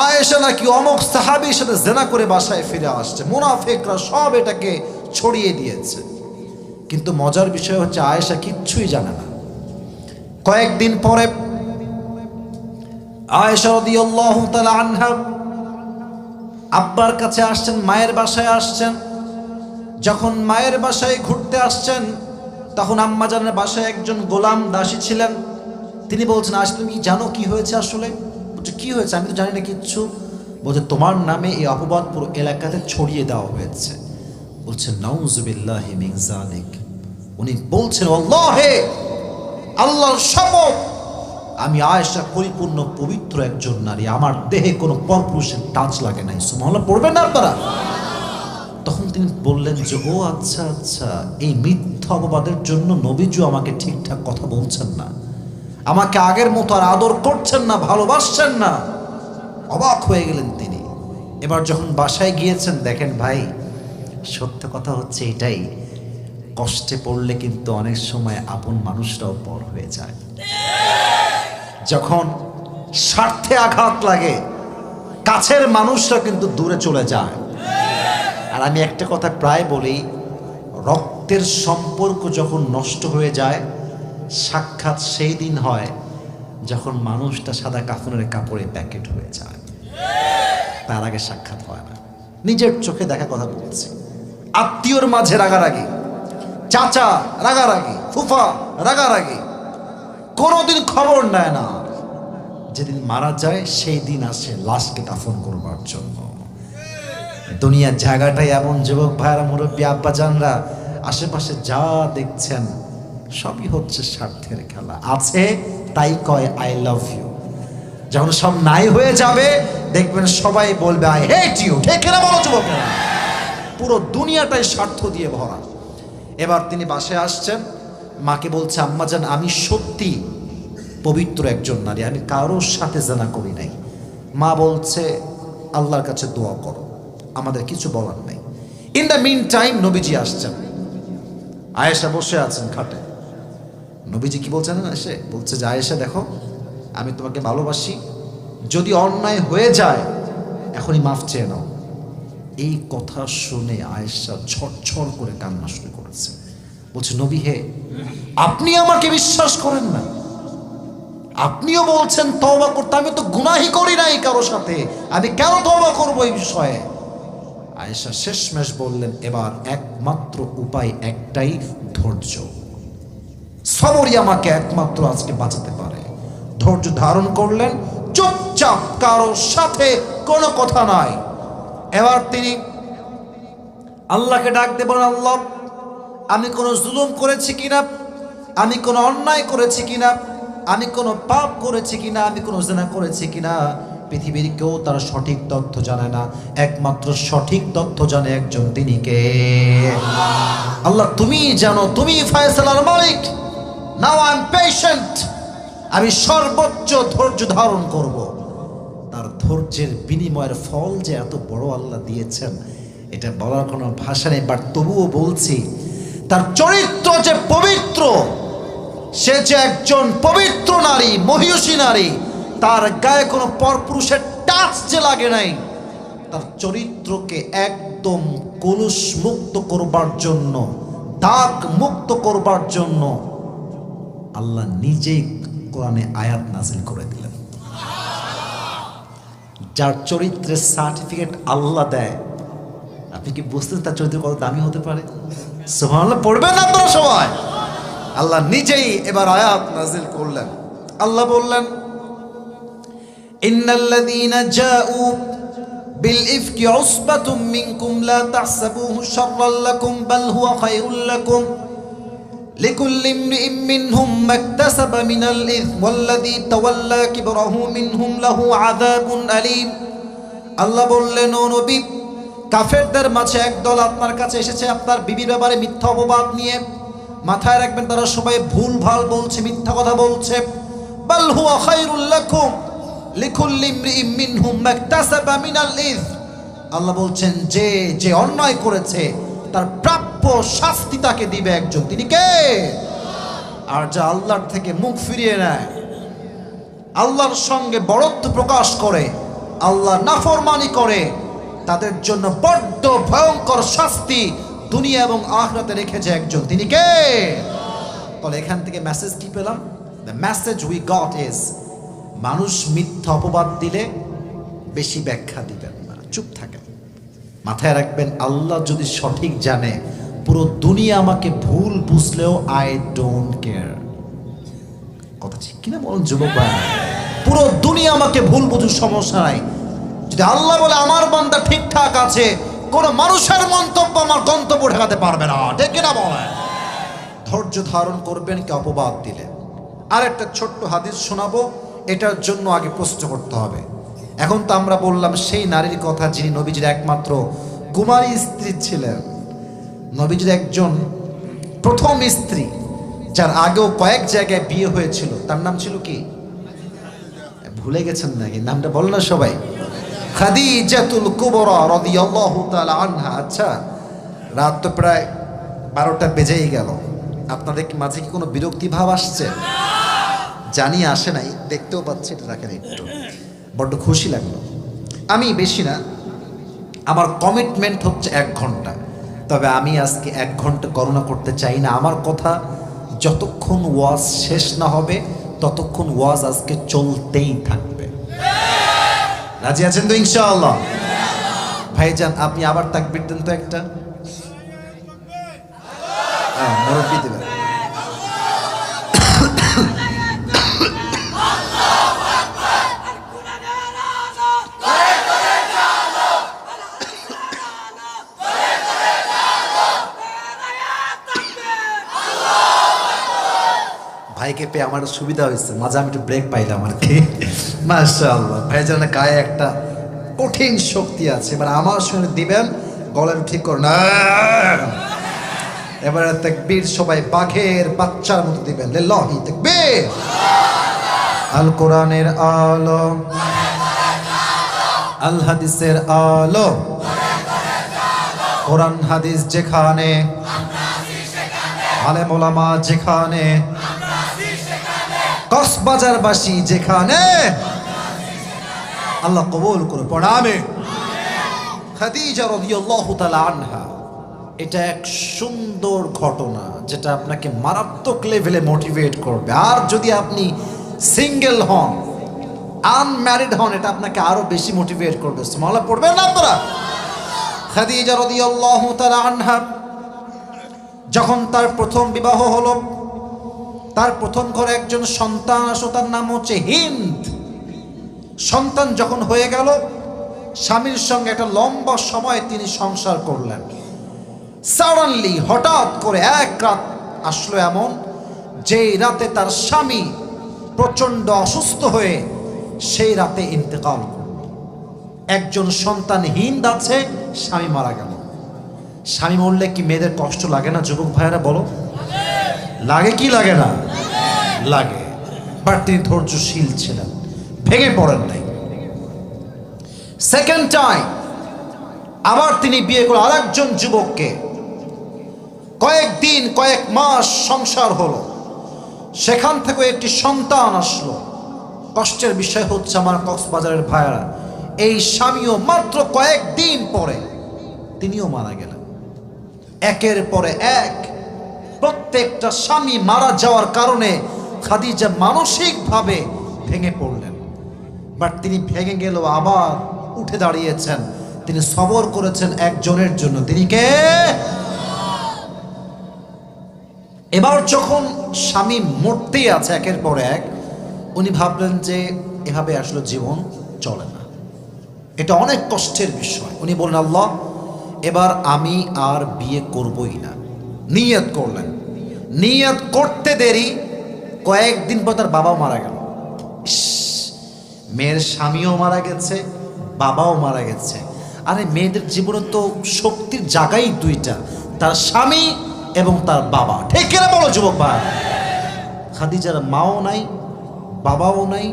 আয়েশা নাকি অমুক সাহাবীর সাথে জেনা করে বাসায় ফিরে আসছে। মুনাফিকরা সব এটাকে ছড়িয়ে দিয়েছে, কিন্তু মজার বিষয় হচ্ছে আয়েশা কিচ্ছুই জানে না। কয়েকদিন পরে আয়েশা রাদিয়াল্লাহু তাআলা আনহা আব্বার কাছে আসছেন, মায়ের বাসায় আসছেন। যখন মায়ের বাসায় ঘুরতে আসছেন, তখন আম্মাজানের বাসায় একজন গোলাম দাসী ছিলেন। তিনি বলছেন, আজ তুমি কি জানো কি হয়েছে? আসলে বলছে, কি হয়েছে? আমি তো জানি না কিচ্ছু। বলছে, তোমার নামে এই অপবাদ পুরো এলাকাতে ছড়িয়ে দেওয়া হয়েছে। বলছে, নাউজুবিল্লাহি মিন যালিক। উনি বলছেন, আল্লাহে, আল্লাহর শপথ, আমি আয়েশা পরিপূর্ণ পবিত্র একজন নারী, আমার দেহে কোনো পরপুরুষের টাচ লাগে নাই। সুবহানাল্লাহ পড়বেন না আপনারা? তখন তিনি বললেন যে, ও আচ্ছা আচ্ছা, এই মিথ্যা অপবাদের জন্য নবীজি আমাকে ঠিকঠাক কথা বলছেন না, আমাকে আগের মতো আর আদর করছেন না, ভালোবাসছেন না। অবাক হয়ে গেলেন তিনি। এবার যখন বাসায় গিয়েছেন, দেখেন ভাই, সত্য কথা হচ্ছে এটাই, কষ্টে পড়লে কিন্তু অনেক সময় আপন মানুষরাও পর হয়ে যায়। যখন স্বার্থে আঘাত লাগে, কাছের মানুষরা কিন্তু দূরে চলে যায়। আর আমি একটা কথা প্রায় বলি, রক্তের সম্পর্ক যখন নষ্ট হয়ে যায়, সাক্ষাৎ সেই দিন হয় যখন মানুষটা সাদা কাফনের কাপড়ে প্যাকেট হয়ে যায়, তার আগে সাক্ষাৎ হয় না। নিজের চোখে দেখা কথা বলছি। আত্মীয়র মাঝে রাগারাগি, চাচা রাগারাগি, ফুফা রাগারাগি, কোনোদিন খবর নেয় না যেদিন মারা যায় সেই দিন আসে লাশকে দাফন করবার জন্য। দুনিয়ার জায়গাটাই এমন, যুবক ভাইরা, মুরব্বী আব্বাজানরা, আশেপাশে যা দেখছেন সবই হচ্ছে স্বার্থের খেলা। আছে তাই কয় আই লাভ ইউ, যখন সব নাই হয়ে যাবে দেখবেন সবাই বলবে আই হেট ইউ। ঠিক না বলো যুবকেরা? পুরো দুনিয়াটাই স্বার্থ দিয়ে ভরা। এবার তিনি বাসায় আসছেন, মাকে বলছে আম্মাজান আমি সত্যি পবিত্র একজন নারী, আমি কারোর সাথে জানা করি নাই। মা বলছে আল্লাহর কাছে দোয়া করো, আমাদের কিছু বলার নাই। ইন দ্য মিন টাইম নবীজি আসছেন, আয়েশা বসে আছেন খাটে। নবীজি কি বলছেন না, এসে বলছে যে আয়েশা দেখো আমি তোমাকে ভালোবাসি, যদি অন্যায় হয়ে যায় এখনই মাফ চেয়ে নাও। এই কথা শুনে আয়েশা ঝরঝর করে কান্না শুরু করেছে। বলছে নবী হে, আপনি আমাকে বিশ্বাস করেন না? আপনিও বলছেন তওবা করতে, আমি তো গুনাহই করি নাই কারো সাথে, আমি কেন তওবা করবো এই বিষয়ে? আয়েশা শেষমেশ বললেন এবার একমাত্র উপায় একটাই, ধৈর্য। সবরই আমাকে একমাত্র আজকে বাঁচাতে পারে। ধৈর্য ধারণ করলেন, চুপচাপ, কারোর সাথে কোনো কথা নাই। এবার তিনি আল্লাহকে ডাক দিয়ে বলেন আল্লাহ আমি কোনো জুলুম করেছি কিনা, আমি কোনো অন্যায় করেছি কিনা, আমি কোনো পাপ করেছি কিনা, আমি কোনো জিনা করেছি কিনা। পৃথিবীর কেউ তার সঠিক তথ্য জানে না, একমাত্র সঠিক তথ্য জানে একজন, তিনি কে? আল্লাহ। তুমি জানো, তুমি ফয়সালার মালিক। নাও আই এম পেশেন্ট, আমি সর্বোচ্চ ধৈর্য ধারণ করব। তার ধৈর্যের বিনিময়ের ফল যে এত বড় আল্লাহ দিয়েছেন এটা বলার কোনো ভাষা নেই। বাট তবুও বলছি, তার চরিত্র যে পবিত্র, সে যে একজন পবিত্র নারী, মহিষী নারী, তার গায়ে কোনো পরপুরুষের টাচ যে লাগে নাই, তার চরিত্রকে একদম কলুষ মুক্ত করবার জন্য, দাগ মুক্ত করবার জন্য আল্লাহ নিজেই কোরআনে আয়াত নাজিল করে দিলেন। যার চরিত্রের সার্টিফিকেট আল্লাহ দেয়, আপনি কি বুঝতেন তার চরিত্র কত দামি হতে পারে? সুবহানাল্লাহ পড়বেন না আপনারা সবাই? আল্লাহ নিজেই এবার আয়াত নাজিল করলেন। আল্লাহ বললেন ইন্নাল্লাযীনা জাউ বিল ইফকি উসবাতুম মিনকুম লা তাহসাবুহু শাররাল লাকুম বাল হুয়া খায়রুল লাকুম লিকুল্লি ইমরিইম মিনহুম মাকতাসাবা মিনাল ইথম ওয়াল্লাযী তাওয়াল্লা কিবরাহু মিনহুম লাহু আযাবুন আলীম। আল্লাহ বললেন ও নবী, কাফেরদের মাঝে একদল আপনার কাছে এসেছে আপনার বিবির ব্যাপারে মিথ্যা অপবাদ নিয়ে। মাথায় রাখবেন তারা সবাই ভুল ভাল বলছে, মিথ্যা কথা বলছে। বাল হুয়া খায়রুল লাকুম লিকুল্লি ইমরিইম মিনহুম মাকতাসাবা মিনাল ইথম। আল্লাহ বলছেন যে যে অন্যায় করেছে তার প্রাপ্য শাস্তি তাকে দিবে একজন, তিনি কে? আর যা আল্লাহর থেকে মুখ ফিরিয়ে নেয়, আল্লাহর সঙ্গে বড়ত্ব প্রকাশ করে, আল্লাহর নাফরমানি করে, তাদের জন্য বড্ড ভয়ঙ্কর শাস্তি দুনিয়া এবং আখিরাতে রেখেছে একজন, তিনি কে? তাহলে এখান থেকে মেসেজ কি পেলাম? The message we got is, মানুষ মিথ্যা অপবাদ দিলে বেশি ব্যাখ্যা দিবেন না, চুপ থাকেন। মাথায় রাখবেন আল্লাহ যদি সঠিক জানে, পুরো দুনিয়া আমাকে ভুল বুঝলেও আই ডোন্ট কেয়ার। কথা ঠিক কিনা বলুন যুবক ভাই? পুরো দুনিয়া আমাকে ভুল বুঝুক, সমস্যা নাই। যদি আল্লাহ বলে আমার বান্দা ঠিকঠাক আছে, কোন মানুষের মন্তব্য আমার গন্তব্য ঠেকাতে পারবে না, ঠিক কিনা বলেন? ধৈর্য ধারণ করবেন কে অপবাদ দিলে। আর একটা ছোট্ট হাদিস শোনাবো, এটার জন্য আগে প্রশ্ন করতে হবে। এখন তো আমরা বললাম সেই নারীর কথা যিনি নবীজির একমাত্র কুমারী স্ত্রী ছিলেন, নবীজির একজন প্রথম স্ত্রী, যার আগেও কয়েক জায়গায় বিয়ে হয়েছিল। তার নাম ছিল কি? ভুলে গেছেন নাকি? নামটা বল না সবাই। খাদিজাতুল কুবরা রাদিয়াল্লাহু তাআলা আনহা। আচ্ছা, রাত তো প্রায় 12টা বেজেই গেল। আপনাদের মাঝে কি কোনো বিরক্তি ভাব আসছে? জানি আসে নাই, দেখতেও পাচ্ছি। এটা রাখেন একটু, বড্ড খুশি লাগলো। আমি বেশি না, আমার কমিটমেন্ট হচ্ছে 1 ঘন্টা। তবে আমি আজকে 1 ঘন্টা গণনা করতে চাই না। আমার কথা যতক্ষণ ওয়াজ শেষ না হবে ততক্ষণ ওয়াজ আজকে চলতেই থাকবে। রাজি আছেন তো ইনশাআল্লাহ? ভাইজান আপনি আবার তাকবীর দেন তো একটা। মুরব্বি দেবেন। ভাইকে পেয়ে আমার সুবিধা হয়েছে, মাঝে আমি একটু ব্রেক পাইলাম আর কি। মাশাআল্লাহ, ভাইজান গায়ে একটা কঠিন শক্তি আছে। এবার আমার সঙ্গে দিবেন, গলাটা ঠিক করুন। এবারে তাকবীর সবাই বাঘের বাচ্চার মতো দিবেন। লিল্লাহি তাকবীর। আল কোরআনের আলো, আল হাদিসের আলো, কোরআন হাদিস যেখানে, আলেম ওলামা যেখানে, কক্সবাজারবাসী যেখানে, আল্লাহ কবুল করে পড়া আমিন। খাদিজা রাদিয়াল্লাহু তাআলা আনহা, এটা এক সুন্দর ঘটনা যেটা আপনাকে মারাত্মক লেভেলে মোটিভেট করবে। আর যদি আপনি সিঙ্গেল হন, আনম্যারিড হন, এটা আপনাকে আরো বেশি মোটিভেট করবে। সুবহানাল্লাহ পড়বেন না আপনারা? খাদিজা রাদিয়াল্লাহু তাআলা আনহা যখন তার প্রথম বিবাহ হলো, তার প্রথম ঘরে একজন সন্তান আসলো, তার নাম হচ্ছে হিন্দ। সন্তান যখন হয়ে গেল, স্বামীর সঙ্গে একটা লম্বা সময় তিনি সংসার করলেন। সাডেনলি, হঠাৎ করে এক রাত আসলো এমন, যেই রাতে তার স্বামী প্রচন্ড অসুস্থ হয়ে সেই রাতে ইন্তেকাল করল। একজন সন্তান হিন্দ আছে, স্বামী মারা গেল। স্বামী মরলে কি মেয়েদের কষ্ট লাগে না? যুবক ভাইয়েরা বলো, লাগে কি লাগে না? লাগে। বাট তিনি ধৈর্যশীল ছিলেন, ভেঙে পড়েন নাই। সেকেন্ড টাইম আবার তিনি বিয়ে করে আরেকজন যুবককে। কয়েকদিন, কয়েক মাস সংসার হলো, সেখান থেকে একটি সন্তান আসলো। কষ্টের বিষয় হচ্ছে আমার কক্সবাজারের ভাইয়েরা, এই স্বামীও মাত্র কয়েকদিন পরে তিনিও মারা গেলেন। একের পরে এক প্রত্যেকটা স্বামী মারা যাওয়ার কারণে খাদিজা মানসিকভাবে ভেঙে পড়লেন। বাট তিনি ভেঙে গেল, আবার উঠে দাঁড়িয়েছেন। তিনি সবর করেছেন একজনের জন্য। তিনি কে? এবার যখন স্বামী মরতেই আছে একের পর এক, উনি ভাবলেন যে এভাবে আসলে জীবন চলে না, এটা অনেক কষ্টের বিষয়। উনি বললেন, আল্লাহ, এবার আমি আর বিয়ে করবই না। নিয়ত করলেন। নিয়ত করতে দেরি, কয়েকদিন পর তার বাবাও মারা গেল। মেয়ের স্বামীও মারা গেছে, বাবাও মারা গেছে। আরে মেয়েদের জীবনে তো শক্তির জায়গাই দুইটা, তার স্বামী এবং তার বাবা। ঠিক কিনা বলো যুবক ভাই? খাদিজার মাও নাই, বাবাও নাই,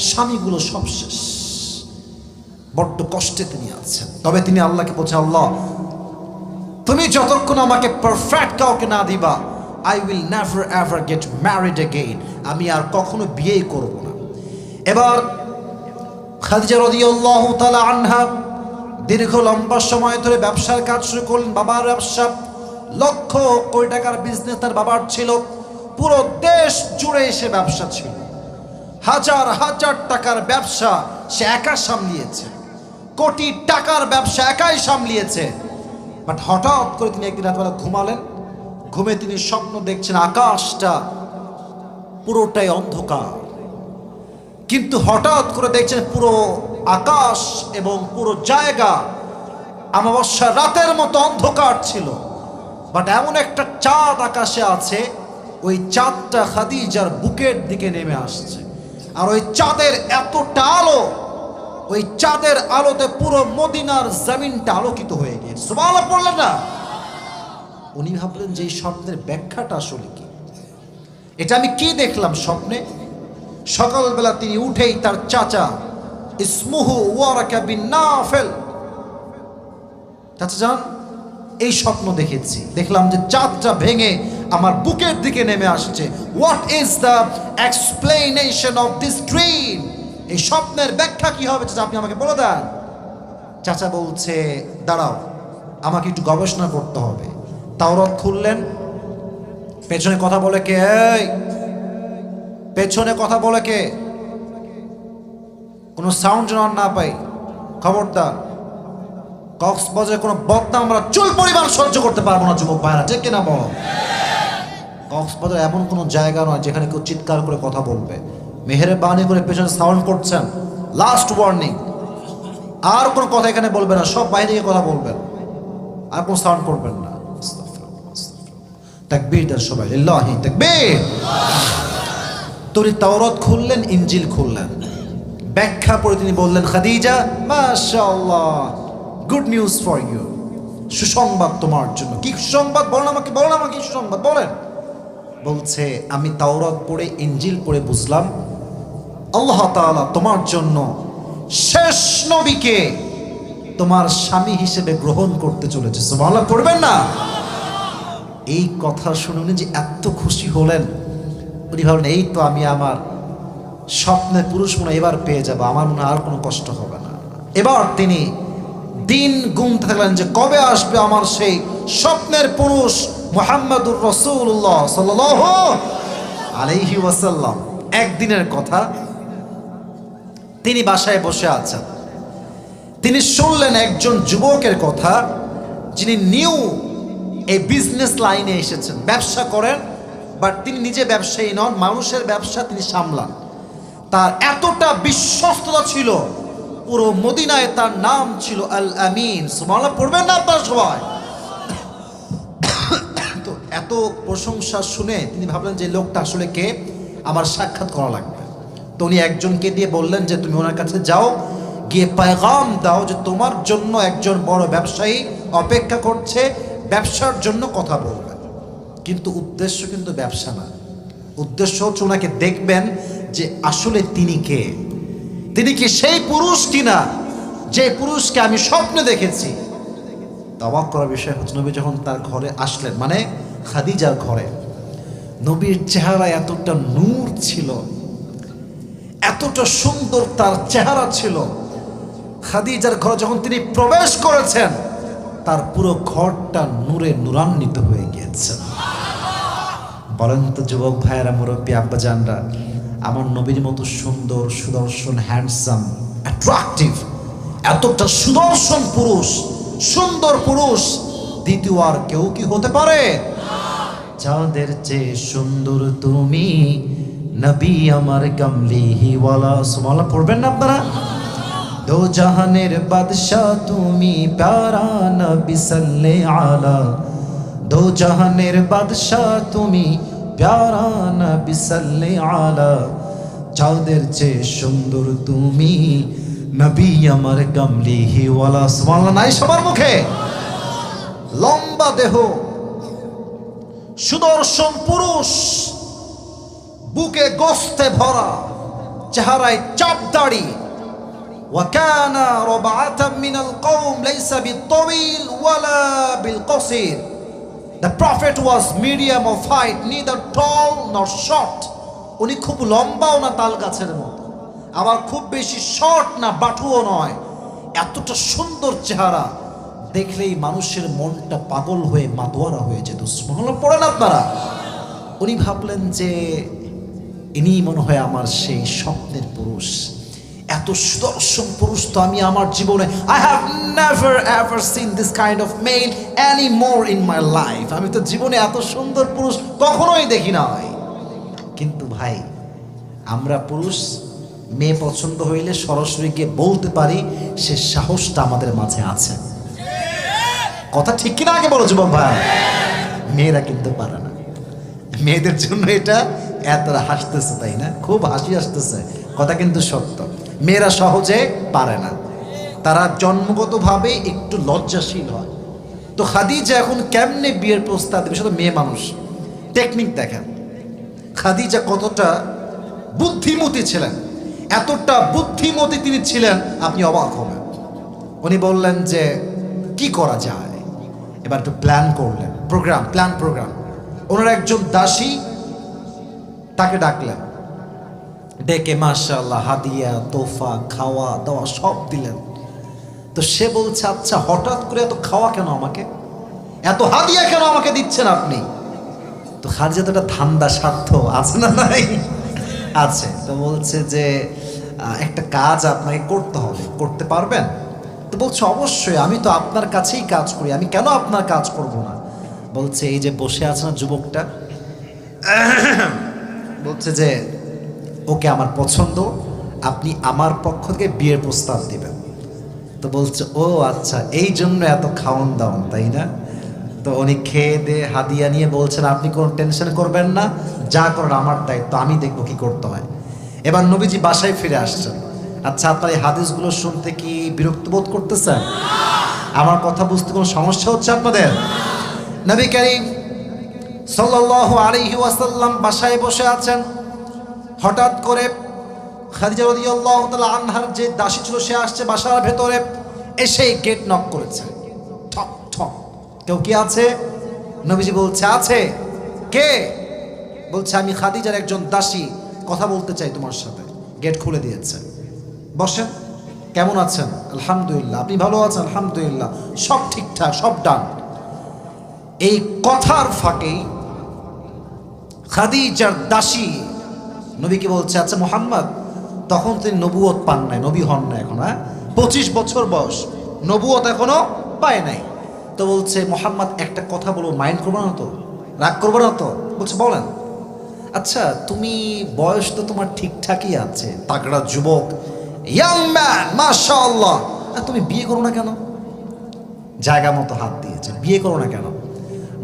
স্বামীগুলো সব শেষ। বড্ড কষ্টে তিনি আছেন। তবে তিনি আল্লাহকে বলছেন, আল্লাহ, তুমি যতক্ষণ আমাকে পারফেক্ট কাউকে না দিবা, I will never ever get married again. আমি আর কখনো বিয়েই করব না। এবার খাদিজা রাদিয়াল্লাহু তাআলা আনহা দীর্ঘ লম্বা সময় ধরে ব্যবসার কাজ শুরু করলেন। বাবার ব্যবসা, লক্ষ কোটি টাকার বিজনেস তার বাবার ছিল। পুরো দেশ জুড়ে সে ব্যবসা ছিল। হাজার হাজার টাকার ব্যবসা সে একা সামলিয়েছে, কোটি টাকার ব্যবসা একাই সামলিয়েছে। বাট হঠাৎ করে তিনি একদিন রাতবেলা ঘুমালেন। ঘুমে তিনি স্বপ্ন দেখছেন আকাশটা পুরোটাই অন্ধকার, কিন্তু হঠাৎ করে দেখছেন পুরো আকাশ এবং পুরো জায়গা অমাবস্যার রাতের মতো অন্ধকার ছিল। বাট এমন একটা চাঁদ আকাশে আছে, ওই চাঁদটা খাদিজার বুকের দিকে নেমে আসছে। আর ওই চাঁদের এতটা আলো, ওই চাঁদের আলোতে পুরো মদিনার জমিনটা আলোকিত হয়ে গিয়েছে। সুবহানাল্লাহ পড়লেন না? উনি ভাবলেন যে এই স্বপ্নের ব্যাখ্যাটা আসলে কি, এটা আমি কি দেখলাম স্বপ্নে। সকালবেলা তিনি উঠেই তার চাচা ইসমুহু ওয়ারাকা বিন নাফেল, চাচা যান, এই স্বপ্ন দেখেছি, দেখলাম যে চাঁদটা ভেঙে আমার বুকের দিকে নেমে আসছে। What is the explanation of this dream? এই স্বপ্নের ব্যাখ্যা কি হবে চাচা, আপনি আমাকে বলে দেন। চাচা বলছে, দাঁড়াও, আমাকে একটু গবেষণা করতে হবে। তাওরাত খুললেন, পেছনে কথা বলে কে? এই পেছনে কথা বলে কে? কোনো সাউন্ড যেন না পাই, খবরদার। কক্সবাজারে কোনো বদনাম আমরা চুল পরিমাণ সহ্য করতে পারবো না যুবক ভাইরা, ঠিক কিনা বলো? কক্সবাজার এমন কোনো জায়গা নয় যেখানে কেউ চিৎকার করে কথা বলবে। মেহেরবানি করে পেছনে সাউন্ড করছেন, লাস্ট ওয়ার্নিং। আর কোনো কথা এখানে বলবেন না, সব বাইরে গিয়ে কথা বলবেন, আর কোনো সাউন্ড করবেন না। তাকবীর দেন সবাই, লিল্লাহি তাকবীর। তিনি তাওরাত খুললেন, ইনজিল খুললেন, ব্যাখ্যা পড়ে তিনি বললেন, খাদিজা মাশাআল্লাহ, গুড নিউজ ফর ইউ, সুসংবাদ তোমার জন্য। কি সুসংবাদ বলেন আমাকে, বলেন আমাকে সুসংবাদ বলেন। বলছে আমি তাওরাত পড়ে ইনজিল পড়ে বুঝলাম আল্লাহ তাআলা তোমার জন্য শেষ নবীকে তোমার স্বামী হিসেবে গ্রহণ করতে চলেছে। সুবহানাল্লাহ পড়বেন না? এই কথা শুনে উনি যে এত খুশি হলেন, উনি ভাবলেন এই তো আমি আমার স্বপ্নের পুরুষ মনে এবার পেয়ে যাবো, আমার মনে আর কোনো কষ্ট হবে না। এবার তিনি দিন গুনতে থাকলেন যে কবে আসবে আমার সেই স্বপ্নের পুরুষ মুহাম্মদুর রাসূলুল্লাহ সাল্লাল্লাহু আলাইহি ওয়াসাল্লাম। একদিনের কথা, তিনি বাসায় বসে আছেন, তিনি শুনলেন একজন যুবকের কথা যিনি নিউ এই বিজনেস লাইনে এসেছেন, ব্যবসা করেন, বাট তিনি নিজে ব্যবসায়ী নন, মানুষের ব্যবসা তিনি সামলান। তার এতটা বিশ্বস্ততা ছিল, পুরো মদিনায় তার নাম ছিল আল আমিন। সুবহানাল্লাহ পড়বেন না আপনারা সবাই? তো এত প্রশংসা শুনে তিনি ভাবলেন যে লোকটা আসলে কে, আমার সাক্ষাৎ করা লাগবে। তো উনি একজনকে দিয়ে বললেন যে তুমি ওনার কাছে যাও, গিয়ে পেগাম দাও যে তোমার জন্য একজন বড় ব্যবসায়ী অপেক্ষা করছে, ব্যবসার জন্য কথা বলবে। কিন্তু উদ্দেশ্য কিন্তু ব্যবসা না, উদ্দেশ্য হচ্ছে ওনাকে দেখবেন যে আসলে তিনি কে, তিনি কি সেই পুরুষ কিনা যে পুরুষকে আমি স্বপ্নে দেখেছি। অবাক করার বিষয় হচ্ছে নবী যখন তার ঘরে আসলেন, মানে খাদিজার ঘরে, নবীর চেহারা এতটা নূর ছিল, এতটা সুন্দর তার চেহারা ছিল। খাদিজার ঘরে যখন তিনি প্রবেশ করেছেন, তার পুরো ঘরটা নূরে নূরান্বিত হয়ে গিয়েছে। বলেন তো যুবক ভাইয়েরা, মুরব্বী আব্বাজানরা, আমার নবীর মতো সুন্দর, সুদর্শন, হ্যান্ডসাম, অ্যাট্রাকটিভ, এতটা সুদর্শন পুরুষ, সুন্দর পুরুষ দ্বিতীয় আর কেউ কি হতে পারে? যাদের চেয়ে সুন্দর তুমি নবী আমার কামলিহি ওয়ালা। সুবহানাল্লাহ পড়বেন না আপনারা? দো জাহানের বাদশাহ তুমি প্যারা নবী সাল্লে আলা, দো জাহানের বাদশাহ তুমি প্যারা নবী সাল্লে আলা, যাদের চেয়ে সুন্দর তুমি নবী আমার কামলিহি ওয়ালা। সুবহানাল্লাহ নাই সবার মুখে? লম্বা দেহ, সুদর্শন পুরুষ, বুকে গোস্তে ভরা, চেহারায় চাপ দাড়ি। وكان ربعة من القوم ليس بالطويل ولا بالقصير. The prophet was medium of height, neither tall nor short. উনি খুব লম্বাও না তাল গাছের মতো, আবার খুব বেশি শর্ট না, বাটুও নয়। এতটা সুন্দর চেহারা দেখলেই মানুষের মনটা পাগল হয়ে মাতোয়ারা হয়ে যেত। সুবহানাল্লাহ পড়েন আপনারা? উনি ভাবলেন যে ইনি মনে হয় আমার সেই স্বপ্নের পুরুষ। এত সুদর্শন পুরুষ তো আমি আমার জীবনে I have never ever seen this kind of male anymore in my life. আমি তো জীবনে এত সুন্দর পুরুষ কখনোই দেখি নাই। কিন্তু ভাই, আমরা পুরুষ মেয়ে পছন্দ হইলে সরাসরি গিয়ে বলতে পারি, সে সাহসটা আমাদের মাঝে আছে। কথা ঠিক কিনা আগে বলো যুবক ভাই? মেয়েরা কিন্তু পারে না। মেয়েদের জন্য এটা এতটা হাসতেছে, তাই না? খুব হাসি আসতেছে, কথা কিন্তু সত্য। মেয়েরা সহজে পারে না, তারা জন্মগতভাবে একটু লজ্জাশীল হয়। তো খাদিজা এখন কেমনে বিয়ের প্রস্তাব দেবে, সেটা মেয়ে মানুষ, টেকনিক দেখেন। খাদিজা কতটা বুদ্ধিমতী ছিলেন, এতটা বুদ্ধিমতী তিনি ছিলেন, আপনি অবাক হবেন। উনি বললেন যে কি করা যায়, এবার একটু প্ল্যান করলেন, প্রোগ্রাম। ওনার একজন দাসী তাকে ডাকলেন, ডেকে মাশাআল্লাহ হাদিয়া, তোফা, খাওয়া দাওয়া সব দিলেন। তো সে বলছে, আচ্ছা হঠাৎ করে এত খাওয়া কেন আমাকে, এত হাদিয়া কেন আমাকে দিচ্ছেন আপনি? তো খাদিজা তো একটা ধান্দা স্বার্থ আছে না নাই? আছে। তো বলছে যে একটা কাজ আপনাকে করতে হবে, করতে পারবেন? তো বলছে অবশ্যই, আমি তো আপনার কাছেই কাজ করি, আমি কেন আপনার কাজ করব না? বলছে এই যে বসে আছে না যুবকটা, বলছে যে ওকে আমার পছন্দ, আপনি আমার পক্ষ থেকে বিয়ের প্রস্তাব দিবেন। তো বলছে ও আচ্ছা, এই জন্য এত খাওয়ান দাওয়ান, তাই না? তো উনি খেয়ে দিয়ে হাদিয়া নিয়ে বলছেন, আপনি কোনো টেনশন করবেন না, যা করার আমার দায়িত্ব, আমি দেখবো কি করতে হয়। এবার নবীজি বাসায় ফিরে আসছেন। আচ্ছা, আপনার এই হাদিসগুলো শুনতে কি বিরক্ত বোধ করতেছেন? আমার কথা বুঝতে কোনো সমস্যা হচ্ছে আপনাদের? নবী করিম সাল্লাল্লাহু আলাইহি ওয়াসাল্লাম বাসায় বসে আছেন। হঠাৎ করে খাদিজা রাদিয়াল্লাহু তাআলা আনহার যে দাসী ছিল সে আসছে বাসার ভেতরে, এসে গেট নক করেছে। ঠক ঠক, কেউ কি আছে? নবীজি বলছে, আছে। কে? বলছে, আমি খাদিজার একজন দাসী, কথা বলতে চাই তোমার সাথে। গেট খুলে দিয়েছে। বসেন। কেমন আছেন? আলহামদুলিল্লাহ। আপনি ভালো আছেন? আলহামদুলিল্লাহ। সব ঠিকঠাক, সব ডান। এই কথার ফাঁকেই খাদিজার দাসী নবীকে বলছে, আচ্ছা মুহাম্মদ, তখন তিনি নবুয়ত পান নাই, নবী হন না এখন, 25 বছর বয়স, নবুয়ত এখনো পায় নাই। তো বলছে, মুহাম্মদ একটা কথা বলবো, মাইন্ড করবো না তো, রাগ করবো না তো? বলছে, বলেন। আচ্ছা, তুমি বয়স তো তোমার ঠিকঠাকই আছে, তাগড়া যুবক, ইয়াং ম্যান, মাশাআল্লাহ, তুমি বিয়ে করো না কেন? জায়গা মতো হাত দিয়েছে, বিয়ে করো না কেন?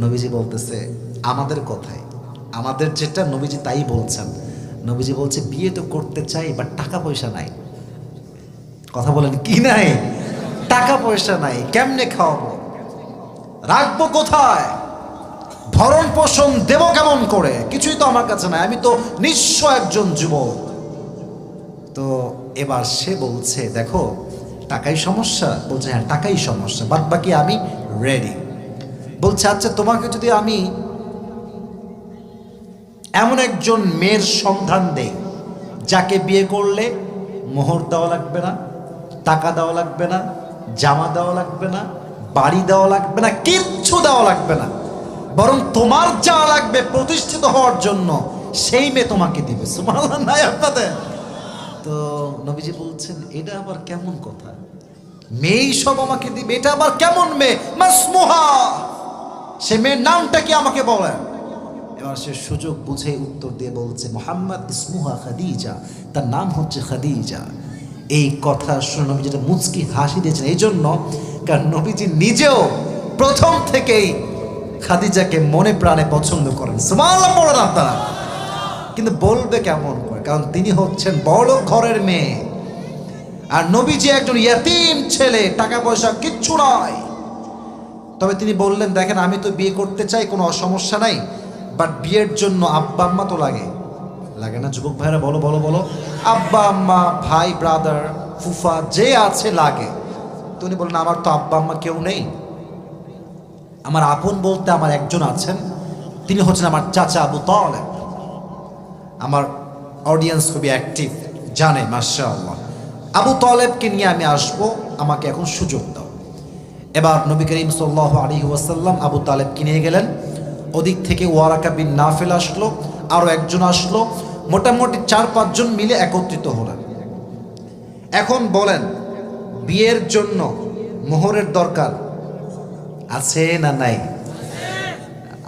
নবীজি বলতেছে, আমাদের কথাই, আমাদের যেটা নবীজি তাই বলছেন। নবীজি বলছে, বিয়ে তো করতে চাই, বাট টাকা পয়সা নাই। কথা বলেন, কি নাই? টাকা পয়সা নাই, কেমনে খাওয়াবো, রাখবো কোথায়, ভরণ পোষণ দেবো কেমন করে, কিছুই তো আমার কাছে নাই, আমি তো নিঃস্ব একজন যুবক। তো এবার সে বলছে, দেখো, টাকাই সমস্যা? বলছে, হ্যাঁ টাকাই সমস্যা, বাদ বাকি আমি রেডি। বলছে, আচ্ছা তোমাকে যদি আমি এমন একজন মেয়ের সন্ধান দেই যাকে বিয়ে করলে মোহর দেওয়া লাগবে না, টাকা দেওয়া লাগবে না, জামা দেওয়া লাগবে না, বাড়ি দেওয়া লাগবে না, কিচ্ছু দেওয়া লাগবে না, বরং তোমার যা লাগবে প্রতিষ্ঠিত হওয়ার জন্য সেই মেয়ে তোমাকে দিবে। সুবহানাল্লাহ নাই আপনাদের? তো নবীজি বলছেন, এটা আবার কেমন কথা, মেয়েই সব আমাকে দিবে, এটা আবার কেমন মেয়ে? মাসমুহা, সে মেয়ের নামটা কি আমাকে বলেন। এবার সে সুযোগ বুঝে উত্তর দিয়ে বলছে, মুহাম্মদ ইসমুহা খাদিজা, তার নাম হচ্ছে খাদিজা। এই কথা শুনে নবীজি মুচকি হাসি দিয়েছেন, এই জন্য কারণ নবীজি নিজেও প্রথম থেকেই খাদিজাকে মনে প্রাণে পছন্দ করেন। সুবহানাল্লাহ পড়েন আপনারা। কিন্তু বলবে কেমন করে, কারণ তিনি হচ্ছেন বড় ঘরের মেয়ে, আর নবীজি একজন ইয়াতিম ছেলে, টাকা পয়সা কিচ্ছু নয়। তবে তিনি বললেন, দেখেন আমি তো বিয়ে করতে চাই, কোনো সমস্যা নাই, বাট বিয়ের জন্য আব্বা আম্মা তো লাগে, লাগে না যুবক ভাইরা? বলো বলো বলো। আব্বা আম্মা, ভাই ব্রাদার, ফুফা যে আছে লাগে। তো উনি বললেন, আমার তো আব্বা আম্মা কেউ নেই, আমার আপন বলতে আমার একজন আছেন, তিনি হচ্ছেন আমার চাচা আবু তালেব। আমার অডিয়েন্স খুবই অ্যাক্টিভ, জানে মাশাআল্লাহ। আবু তালেবকে নিয়ে আমি আসবো, আমাকে এখন সুযোগ দাও। এবার নবী করিম সাল্লাল্লাহু আলাইহি ওয়াসাল্লাম আবু তালেবকে নিয়ে গেলেন। ওদিক থেকে ওয়ারাকা বিন নাফিল আসলো, আরও একজন আসলো, মোটামুটি 4-5 জন মিলে একত্রিত হলেন। এখন বলেন, বিয়ের জন্য মোহরের দরকার আছে না নাই?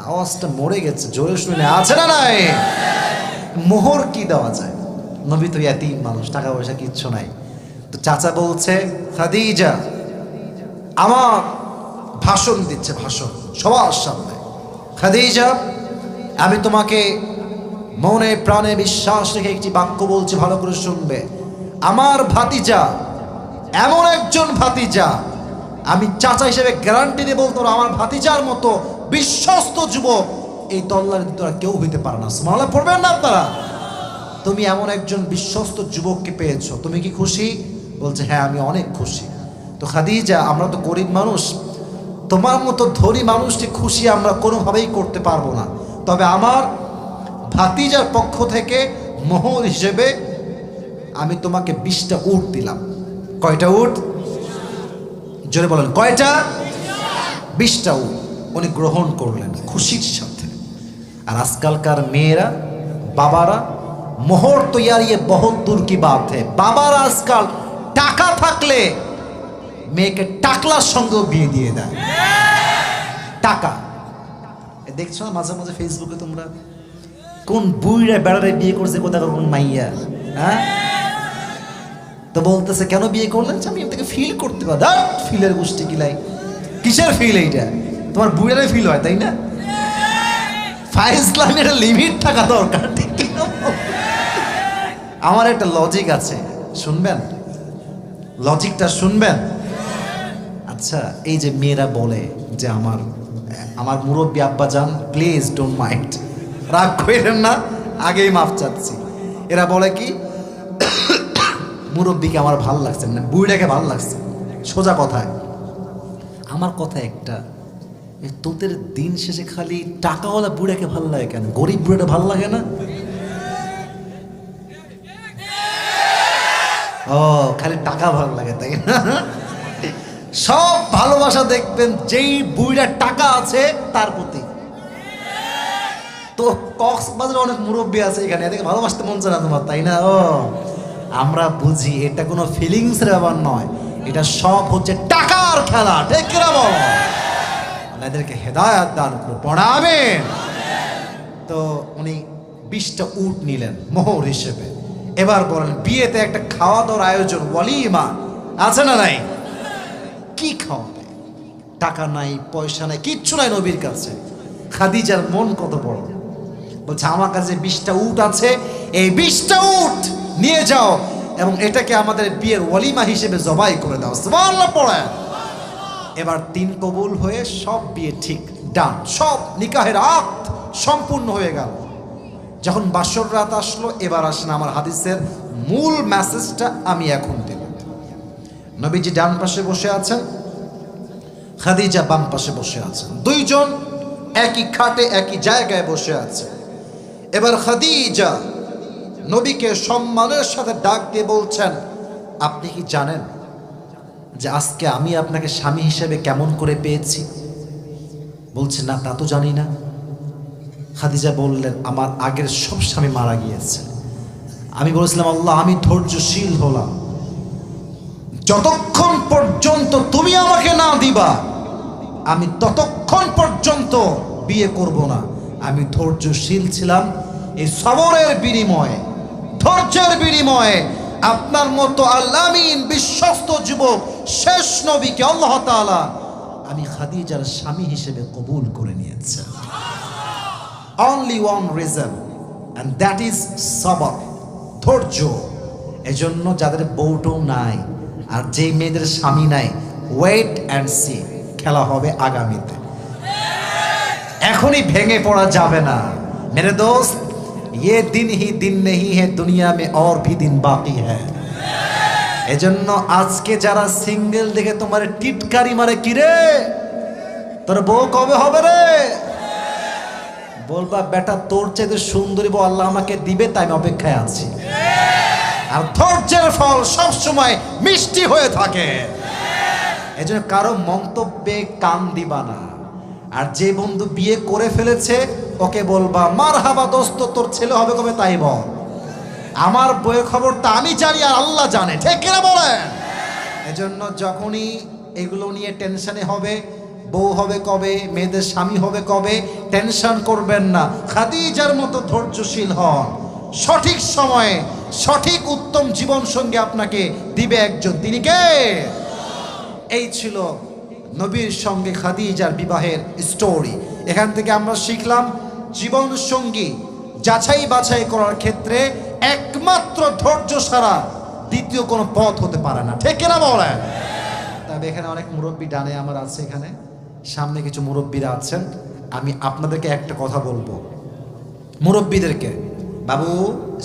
আওয়াজটা মরে গেছে, জোরে শুনে, আছে না নাই? মোহর কি দেওয়া যায়? নবী তো ইয়াতিম মানুষ, টাকা পয়সা কিচ্ছু নাই। তো চাচা বলছে, খাদিজা, আমার ভাষণ দিচ্ছে, ভাষণ সবার সামনে, খাদিজা, আমি তোমাকে মনে প্রাণে বিশ্বাস রেখে একটি বাক্য বলছি, ভালো করে শুনবে। আমার ভাতিজা এমন একজন ভাতিজা, আমি চাচা হিসেবে গ্যারান্টি দিয়ে বলতো, আমার ভাতিজার মতো বিশ্বস্ত যুবক এই তল্লার ভিতরে কেউ হইতে পারে না। সুবহানাল্লাহ পড়বেন না আপনারা? তুমি এমন একজন বিশ্বস্ত যুবককে পেয়েছো, তুমি কি খুশি? বলছে, হ্যাঁ আমি অনেক খুশি। তো খাদিজা, আমরা তো গরিব মানুষ, তোমার মতো ধনী মানুষটি খুশি আমরা কোনোভাবেই করতে পারবো না, তবে আমার ভাতিজার পক্ষ থেকে মোহর হিসেবে আমি তোমাকে 20টা উট দিলাম। কয়টা উট? জোরে বলেন, কয়টা? 20টা উট। উনি গ্রহণ করলেন খুশির সাথে। আর আজকালকার মেয়েরা, বাবারা, মোহর তৈয়ারিয়ে বহুত দূর কি বাত হে, বাবারা আজকাল টাকা থাকলে মেয়েকে টাকলার সঙ্গেও বিয়ে দিয়ে দেয়। টাকা দেখছো না মাঝে মাঝে ফেসবুকে তোমরা, কোন বুইরা বেড়ারে বিয়ে করছে, কোথায় কোন মাইয়া, হ্যাঁ? তো বলতেছে, কেন বিয়ে করলেন? আমি আপনাকে ফিল করতে পারি। ফিলের গোষ্ঠী কিলাই, কিসের ফিল এইটা? তোমার বুড়ারে ফিল হয়, তাই না? ফাইজলামের লিমিট থাকা দরকার, ঠিক না? আমার একটা লজিক আছে, শুনবেন? লজিকটা শুনবেন? আচ্ছা, এই যে মেয়েরা বলে যে আমার মুরব্বী আব্বা যান, প্লিজ ডোন্ট মাইন্ড, রাগ করেন না, আগেই মাফ চাচ্ছি। এরা বলে কি, মুরব্বীকে আমার ভাল লাগছে না, বুড়িটাকে ভাল লাগছে। সোজা কথায় আমার কথা একটা, তোদের দিন শেষে খালি টাকাওয়ালা বুড়াকে ভাল লাগে কেন? গরিব বুড়াটা ভাল লাগে না? ও, খালি টাকা ভালো লাগে, তাই না? সব ভালোবাসা দেখবেন যেই বুড়িটার টাকা আছে তার প্রতি। তো কক্সবাজারে অনেক মুরব্বী আছে, এখানে এদিকে ভালোবাসতে মন চায় না তোমার, তাই না? ও, আমরা বুঝি এটা কোনো ফিলিংসের ব্যাপার নয়, এটা সব হচ্ছে টাকার খেলা, ঠিক কিনা বল? এদেরকে হেদায়াত দান করে পড়াবেন। তো উনি 20টা উট নিলেন মোহর হিসেবে। এবার বলেন, বিয়েতে একটা খাওয়া দাওয়ার আয়োজন, ওয়ালিমা আছে না নাই? কি খাওয়াবে? টাকা নাই, পয়সা নাই, কিচ্ছু নাই নবীর কাছে। খাদিজার মন কত বড়, বলছে আমার কাছে 20টা উট আছে, এই 20টা উট নিয়ে যাও এবং এটাকে আমাদের বিয়ের ওয়ালিমা হিসেবে জবাই করে দাও। সুবহানাল্লাহ পড়ে। এবার 3 কবুল হয়ে সব বিয়ে ঠিক, ডান, সব নিকাহের আক্ত সম্পূর্ণ হয়ে গেল। যখন বাসর রাত আসলো, এবার আসেন আমার হাদিসের মূল মেসেজটা আমি এখন দেব। নবীজি ডান পাশে বসে আছেন, খাদিজা বাম পাশে বসে আছেন, দুইজন একই খাটে একই জায়গায় বসে আছে। এবার খাদিজা নবীকে সম্মানের সাথে ডাক দিয়ে বলছেন, আপনি কি জানেন যে আজকে আমি আপনাকে স্বামী হিসেবে কেমন করে পেয়েছি? বলছে, না তা তো জানি না। খাদিজা বললেন, আমার আগের সব স্বামী মারা গিয়েছে। আমি বলেছিলাম, আল্লাহ আমি ধৈর্যশীল হলাম, যতক্ষণ পর্যন্ত তুমি আমাকে না দিবা আমি ততক্ষণ পর্যন্ত বিয়ে করব না। আমি ধৈর্যশীল ছিলাম, এই সবরের বিনিময়ে, ধৈর্যের বিনিময়ে আপনার মতো আল্লামিন বিশ্বস্ত যুবক শেষ নবীকে আল্লাহ তাআলা আমি খাদিজার স্বামী হিসেবে কবুল করে নিয়েছি। Only one reason, and that is sabr, ধৈর্য। এজন্য যাদের বউটও নাই আর যেই মেয়েদের স্বামী নাই, ওয়েট অ্যান্ড সি, খেলা হবে আগামীতে, এখনই ভেঙে পড়া যাবে না। মেরে দোস্ত, ये दिन ही दिन नहीं है, दुनिया में और भी दिन बाकी है। এজন্য আজকে যারা সিঙ্গেল দেখে তোমার টিটকারি মারে, কিরে তোর বউ কবে হবে রে, বলবা বেটা তোর চাইতে সুন্দরী বউ আল্লাহ আমাকে দিবে, তাই আমি অপেক্ষায় আছি। আর ধৈর্যের ফল সবসময় মিষ্টি হয়ে থাকে। এজন্য কারো মন্তব্যে কান দিবা না। আর যে বন্ধু বিয়ে করে ফেলেছে ওকে বলবা, মারহাবা দোস্ত, তোর ছেলে হবে কবে তাই বল। আমার বইয়ের খবরটা আমি জানি আর আল্লাহ জানে, ঠিক কিনা বলেন? এজন্য যখনই এগুলো নিয়ে টেনশনে হবে, বউ হবে কবে, মেয়েদের স্বামী হবে কবে, টেনশন করবেন না। খাদিজার মতো ধৈর্যশীল হন, সঠিক সময়ে সঠিক উত্তম জীবন সঙ্গী আপনাকে দিবে একজন, তিনি কে? এই ছিল নবীর সঙ্গে খাদিজার বিবাহের স্টোরি। এখান থেকে আমরা শিখলাম, জীবন সঙ্গী যাচাই বাছাই করার ক্ষেত্রে একমাত্র ধৈর্য ছাড়া দ্বিতীয় কোনো পথ হতে পারে না, ঠিক কিনা বলেন? তবে এখানে অনেক মুরব্বী ডানে আমার আছে, এখানে সামনে কিছু মুরব্বীরা আছেন। আমি আপনাদেরকে একটা কথা বলবো, মুরব্বীদেরকে, বাবু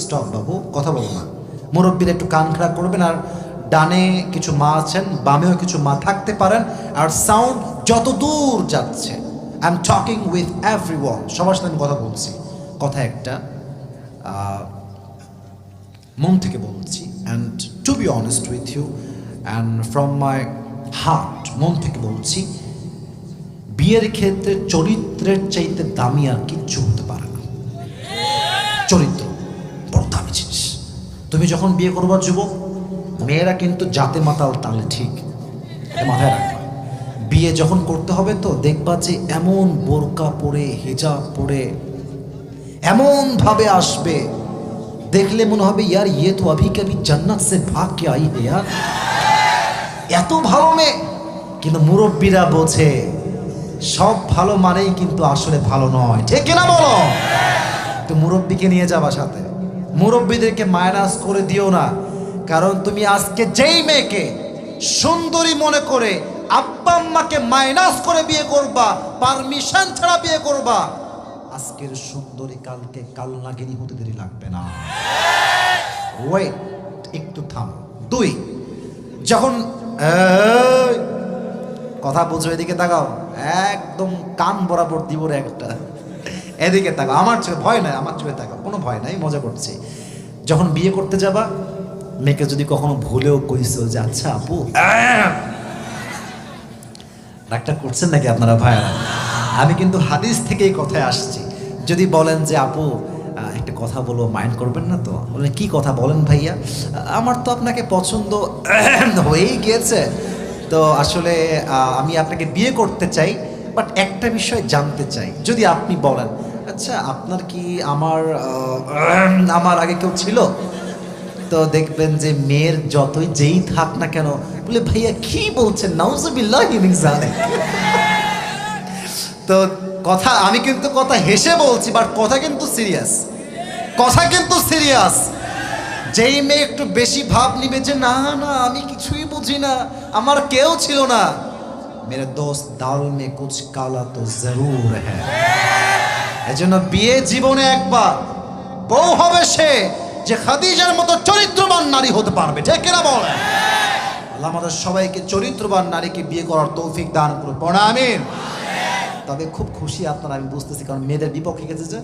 স্টপ, বাবু কথা বলবো না। মুরব্বীরা একটু কান খারাপ করবেন। আর ডানে কিছু মা আছেন, বামেও কিছু মা থাকতে পারেন। আর সাউন্ড যত দূর যাচ্ছে, I am talking with everyone, সবার সাথে আমি কথা বলছি। কথা একটা মন থেকে বলছি, and to be honest with you and from my heart, মন থেকে বলছি, বিয়ের ক্ষেত্রে চরিত্রের চাইতে দামি আর কিচ্ছু হতে পারে না। চরিত্র বড় দামি জিনিস। তুমি যখন বিয়ে করবার যুবক, মেয়েরা কিন্তু জাতে মাতাল তাহলে ঠিক, মাথায় রাখবে। বিয়ে যখন করতে হবে তো দেখবা যে এমন বোরকা পরে, হিজাব পরে এমন ভাবে আসবে, দেখলে মনে হবে ইয়ার ইয়ে তো अभी कभी जन्नत से भाग के आई है यार, এত ভালো মেয়ে। কিন্তু মুরব্বীরা বোঝে সব ভালো মানেই কিন্তু আসলে ভালো নয়, ঠিক কিনা বলো? তো মুরব্বীকে নিয়ে যাবা সাথে, মুরব্বীদেরকে মাইনাস করে দিও না। কারণ তুমি আজকে যেই মেয়েকে সুন্দরী মনে করে আব্বা আম্মাকে মাইনাস করে বিয়ে করবা, পারমিশন ছাড়া বিয়ে করবা, আজকের সুন্দরী কালকে কাল নাগিনী হতে দেরি লাগবে না। ওয়েট, একটু থাম। 2, যখন কথা বুঝো, এদিকে তাকাও, একদম কান বরাবর দিব রে একটা, এদিকে তাকাও, আমার চোখে ভয় নাই, আমার চোখে তাকাও, কোনো ভয় নাই, মজা করছি। যখন বিয়ে করতে যাবা, মেয়েকে যদি কখনো ভুলেও কইছো যে আচ্ছা আপু, ডাক্তার করছেন নাকি আপনারা ভাইয়ারা? আমি কিন্তু হাদিস থেকেই কথায় আসছি। যদি বলেন যে আপু একটা কথা বলো, মাইন্ড করবেন না তো? বলে কি কথা বলেন ভাইয়া? আমার তো আপনাকে পছন্দ হয়েই গিয়েছে, তো আসলে আমি আপনাকে বিয়ে করতে চাই, বাট একটা বিষয় জানতে চাই। যদি আপনি বলেন আচ্ছা আপনার কি আমার আগে কেউ ছিল, তো দেখবেন যে মেয়ের যতই যেই থাক না কেন বলে ভাইয়া কি বলছেন, নাউজুবিল্লাহ মিন যালিক। তো কথা, আমি কিন্তু কথা হেসে বলছি, বাট কথা কিন্তু সিরিয়াস, কথা কিন্তু সিরিয়াস। যেই মেয়ে একটু বেশি ভাব নিবে যে না না আমি কিছুই বুঝি না, আমার কেউ ছিল না, মেরে দোস্ত দাল মে কুছ কালা তো জরুর হ্যায়। এজন্য বিয়ে জীবনে একবার, বউ হবে সে যে খাদিজার মতো চরিত্রবান নারী হতে পারবে, ঠিক কিনা বলেন? আল্লাহ আমাদের সবাইকে চরিত্রবান নারীকে বিয়ে করার তৌফিক দান করুন, পড়া আমিন। তবে খুব খুশি আপনারা, আমি বুঝতেছি, কারণ মেয়েদের বিপক্ষে গেছে যে।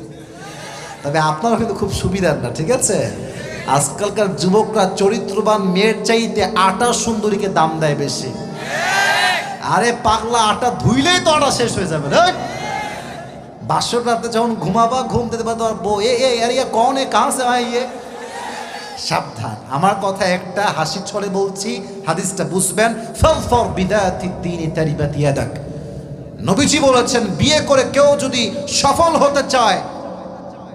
তবে আপনারা কিন্তু খুব সুবিধার না, ঠিক আছে? আজকালকার যুবকরা চরিত্রবান মেয়ের চাইতে আটা সুন্দরীকে দাম দেয় বেশি। আরে পাগলা, আটা ধুইলেই তো আটা শেষ হয়ে যাবে। বাসর রাতে যখন ঘুমাবা, ঘুম দিতে পারো তোমার বউ এরিয়া কন এ কাহা সে আইয়ে। সাবধান, আমার কথা একটা হাসি ছড়ে বলছি, হাদিসটা বুঝবেন। ফালফর বিদাতি দ্বীনি তারিবাত ইয়াদাক। নবীজি বলেছেন বিয়ে করে কেউ যদি সফল হতে চায়,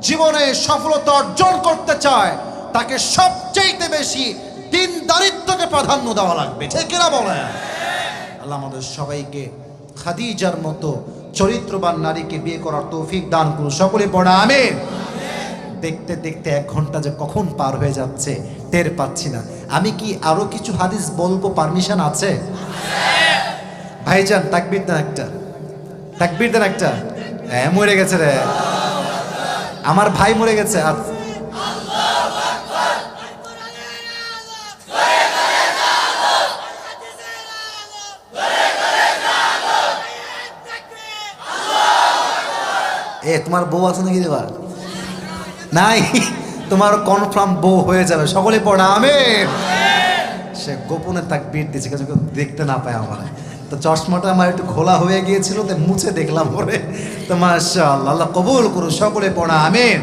জীবনে সফলতা অর্জন করতে চায়, তাকে সবচেয়ে বেশি দিনদারিত্বকে প্রাধান্য দেওয়া লাগবে, ঠিক কিনা বলেন? আল্লাহ আমাদের সবাইকে খাদিজার মতো চরিত্রবান নারীকে বিয়ে করার তৌফিক দান করুন, সকলে পড়া আমিন। দেখতে দেখতে 1 ঘন্টা যে কখন পার হয়ে যাচ্ছে টের পাচ্ছি না। আমি কি আরো কিছু হাদিস বলবো, পারমিশন আছে? ভাইজান তাকবীর দেন একটা, তাকবীর দেন একটা। মরে গেছে রে, আমার ভাই মরে গেছে। তোমার বউ আছে নাকি দেবা? নাই, তোমার কনফার্ম বউ হয়ে যাবে, সকলে পড়া আমিন। সে গোপনে তাকবীর দিচ্ছে, কেউ দেখতে না পায় আমার। তো চশমাটা আমার একটু খোলা হয়ে গিয়েছিল, তো মুছে দেখলাম পরে। তো মাশাআল্লাহ, আল্লাহ কবুল করুন, সকলে পড়া আমিন।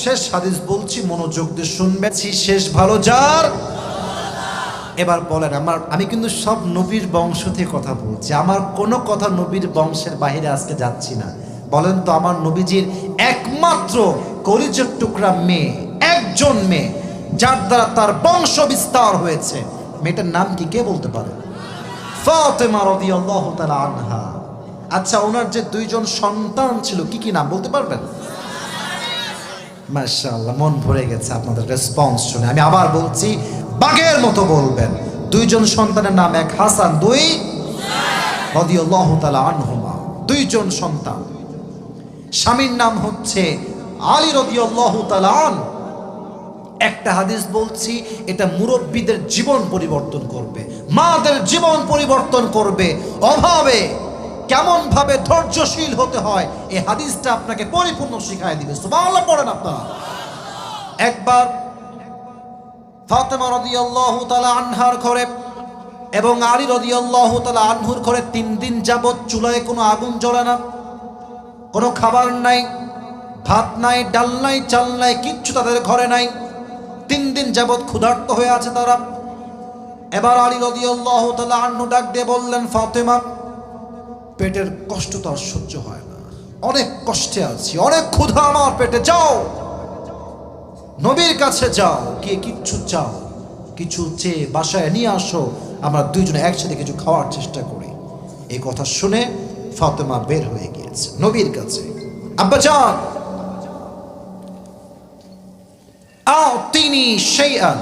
শেষ হাদিস বলছি, মনোযোগ দিয়ে শুনবেন। শেষ ভালো যার। এবার বলেন, আমি কিন্তু সব নবীর বংশ থেকে কথা বলছি, আমার কোনো কথা নবীর বংশের বাইরে আজকে যাচ্ছি না। বলেন তো আমার নবীজির একমাত্র কলিজার টুকরা মেয়ে, একজন মেয়ে যার দ্বারা তার বংশ বিস্তার হয়েছে, মেয়েটার নাম কি কে বলতে পারে? ফাতেমা রাদিয়াল্লাহু তাআলা আনহা। আচ্ছা, ওনার যে 2 জন সন্তান ছিল, কি কি নাম বলতে পারবেন? মাশাআল্লাহ, মন ভরে গেছে আপনাদের রেসপন্স শুনে। আমি আবার বলছি, বাঘের মতো বলবেন। 2 জন সন্তানের নাম, 1 হাসান, 2 রাদিয়াল্লাহু তাআলা আনহুমা। 2 জন সন্তান। স্বামীর নাম হচ্ছে আলী রাদিয়াল্লাহু তাআলা আনহু। একটা হাদিস বলছি, এটা মুরব্বীদের জীবন পরিবর্তন করবে, মাদের জীবন পরিবর্তন করবে। অভাবে কেমন ভাবে ধৈর্যশীল হতে হয়, এই হাদিসটা আপনাকে পরিপূর্ণ শিখায় দিবে। সুবহানাল্লাহ পড়েন আপনারা। একবার ফাতেমা রাদিয়াল্লাহু তাআলা আনহার ঘরে এবং আলী রাদিয়াল্লাহু তাআলা আনহুর ঘরে 3 দিন যাবত চুলায় কোনো আগুন জ্বলে না, কোনো খাবার নাই, ভাত নাই, ডাল নাই, চাল নাই, কিচ্ছু তাদের ঘরে নাই। 3 দিন যাবত ক্ষুধার্ত হয়ে আছে তারা। এবার আলী রাদিয়াল্লাহু তাআলা আনহু ডাক দিয়ে বললেন, ফাতেমা, পেটের কষ্ট তো আর সহ্য হয় না, অনেক কষ্টে আছি, অনেক ক্ষুধা আমার পেটে, যাও নবীর কাছে যাও, গিয়ে কিচ্ছু চাও, কিছু চেয়ে বাসায় নিয়ে আসো, আমরা 2 জনে একসাথে কিছু খাওয়ার চেষ্টা করি। এই কথা শুনে ফাতেমা বের হয়ে গিয়েছে নবীর কাছে। আব্বাজান আতিনি শাইআন,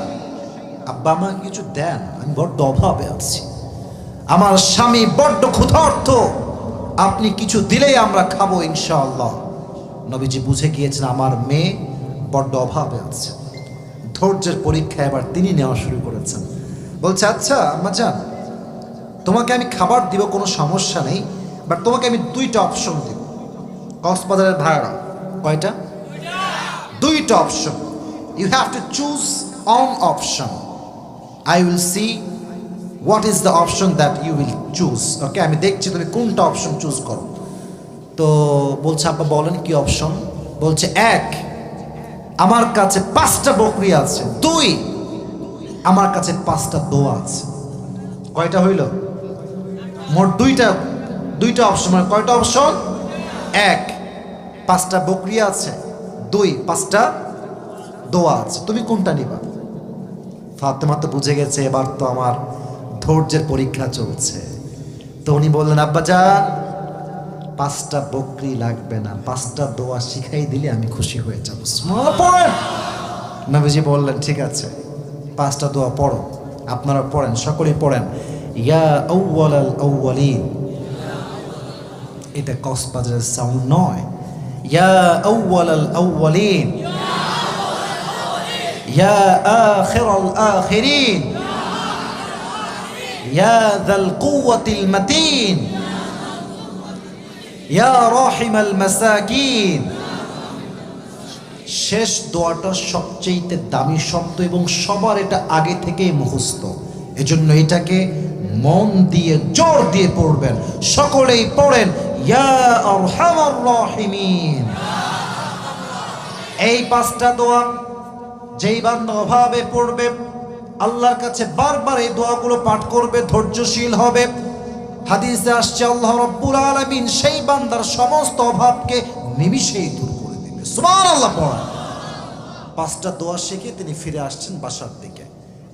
আব্বা আমাকে কিছু দেন, আমি বড্ড অভাবে আছি, আমার স্বামী বড্ড ক্ষুধার্ত, আপনি কিছু দিলেই আমরা খাবো ইনশাআল্লাহ। নবীজি বুঝে গিয়েছেন আমার মেয়ে বড্ড অভাবে আছে। ধৈর্যের পরীক্ষা এবার তিনি নেওয়া শুরু করেছেন। বলছে আচ্ছা আম্মাজান, তোমাকে আমি খাবার দিব, কোনো সমস্যা নেই, বাট তোমাকে আমি দুইটা অপশন দিব। কক্সবাজারের ভাড়া কয়টা? দুইটা option. You have to choose on option. I will see what is the option that you will choose. Okay, আমি দেখছি তুমি কোনটা অপশন চুজ করো। তো বলছে আব্বা বলেন কি অপশন? বলছে এক, আমার কাছে 5টা বকরি আছে। 2, আমার কাছে 5টা দোয়া আছে। কয়টা হইল? মোট দুইটা অপশন। মানে কয়টা অপশন? 1, 5টা বকরি আছে। 2, 5টা দোয়া আছে। তুমি কোনটা নিবা? ফাতেমা তো বুঝে গেছে এবার তো আমার ধৈর্যের পরীক্ষা চলছে। তো উনি বললেন আব্বাজান 5টা বকরি লাগবে না, 5টা দোয়া শিখাই দিলে আমি খুশি হয়ে যাব। নবীজি বললেন ঠিক আছে 5টা দোয়া পড়ো। আপনারা পড়েন, সকলেই পড়েন। ইয়া আউয়ালাল আউয়ালিন, এটা কক্সবাজারের সাউন্ড নয়। ইয়া আউয়ালাল আউয়ালিন, ইয়া আখিরাল আখিরিন, ইয়া যাল কুওয়াতিল মাতিন, ইয়া রাহিমাল মাসাকিন। শেষ দোয়াটা সবচেয়ে দামি শব্দ এবং সবার এটা আগে থেকেই মুখস্থ, এজন্য এটাকে মন দিয়ে জোর দিয়ে পড়বেন। সকলেই পড়েন ইয়া আরহামার রাহিমিন। এই 5টা দোয়া যেই বান্দা অভাবে পড়বে, আল্লাহর কাছে বারবার এই দোয়াগুলো পাঠ করবে, ধৈর্যশীল হবে। হাদিসে আসছে আল্লাহ রাব্বুল আলামিন সেই বান্দার সমস্ত অভাবকে নিমিষেই দূর করে দিবে। সুবহানাল্লাহ। পড়া 5টা দোয়া শিখে তিনি ফিরে আসছেন বাসার দিকে।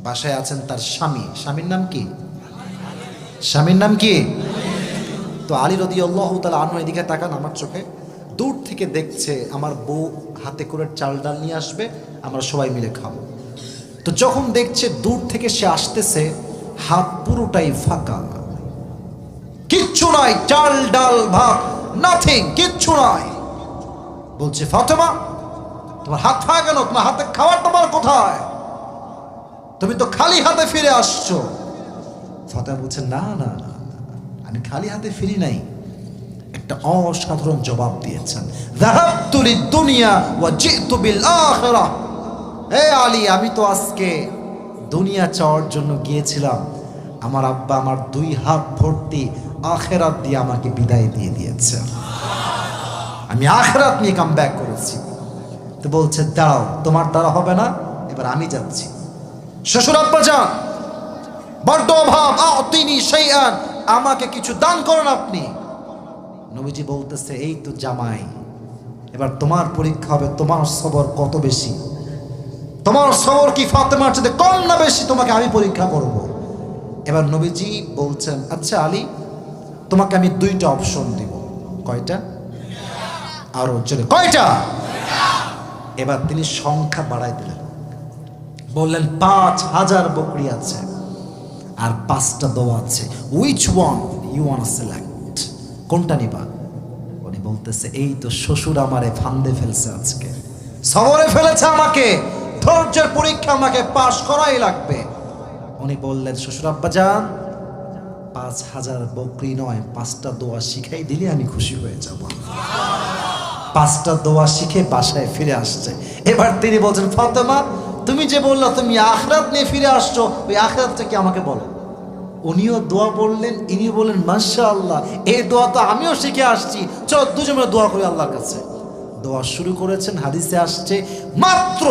বাসায় আছেন তার স্বামী। স্বামীর নাম কি? স্বামীর নাম কি? তো আলী রাদিয়াল্লাহু তাআলা আনহু এদিকে তাকান আমার চোখে, দূর থেকে দেখছে আমার বউ হাতে করে চাল ডাল নিয়ে আসবে, আমরা সবাই মিলে খাবো। তো যখন দেখছে দূর থেকে সে আসতেছে, হাত পুরোটাই ফাঁকা, কিচ্ছু নাই, চাল ডাল ভাত নাথিং, কিচ্ছু নাই। বলছে ফাতেমা তোমার হাত ফাঁকা কেন? তোমার হাতে খাবার তোমার কোথায়? তুমি তো খালি হাতে ফিরে আসছো। ফাতেমা বলছে না না না, আমি খালি হাতে ফিরি নাই। একটা অসাধারণ জবাব দিয়েছেন, যাহাবতু লিদ-দুনিয়া ওয়া জিতু বিল আখিরাহ। হে আলী, আমি তো আজকে দুনিয়া চাওয়ার জন্য গিয়েছিলাম, আমার আব্বা আমার 2 হাত ভর্তি আখিরাত দিয়ে আমাকে বিদায় দিয়ে দিয়েছে। আমি আখিরাত নিয়ে কাম ব্যাক করেছি। তো বলছে দাঁড়াও, তোমার দ্বারা হবে না, এবার আমি যাচ্ছি। শ্বশুর আব্বাজান বড্ড অভাব, আতিনি শাইআন, আমাকে কিছু দান করেন আপনি। নবীজি বলতেছে এই তো জামাই, এবার তোমার পরীক্ষা হবে, তোমার সবর কত বেশি। তোমার সবর কি ফাতেমার চেয়ে কম না বেশি, তোমাকে আমি পরীক্ষা করব। এবার নবীজি বলছেন আচ্ছা আলী, তোমাকে আমি 2টা অপশন দিব। কয়টা? আরো জোরে, কয়টা? এবার তিনি সংখ্যা বাড়াই দিলেন, বললেন 5000 বকরি আছে আর 5টা দোয়া আছে। Which one you want select? কোনটা নিবা? উনি বলতেছে এই তো শ্বশুর আমারে ফান্দে ফেলছে, আজকে সবরে ফেলেছে আমাকে, ধৈর্যের পরীক্ষা আমাকে পাশ করাই লাগবে। উনি বললেন শ্বশুর আব্বাজান 5000 বকরি নয়, 5টা দোয়া শিখাই দিলে আমি খুশি হয়ে যাব। 5টা দোয়া শিখে বাসায় ফিরে আসছে। এবার তিনি বলছেন ফাতেমা তুমি যে বললা তুমি আখিরাত নিয়ে ফিরে আসছো, ওই আখিরাতটা কি আমাকে বলো। উনিও দোয়া বললেন, ইনি বললেন মাশাআল্লাহ, এই দোয়া তো আমিও শিখে আসছি, চল দুজনে দোয়া করি আল্লাহর কাছে। দোয়া শুরু করেছেন। হাদিসে আসছে মাত্র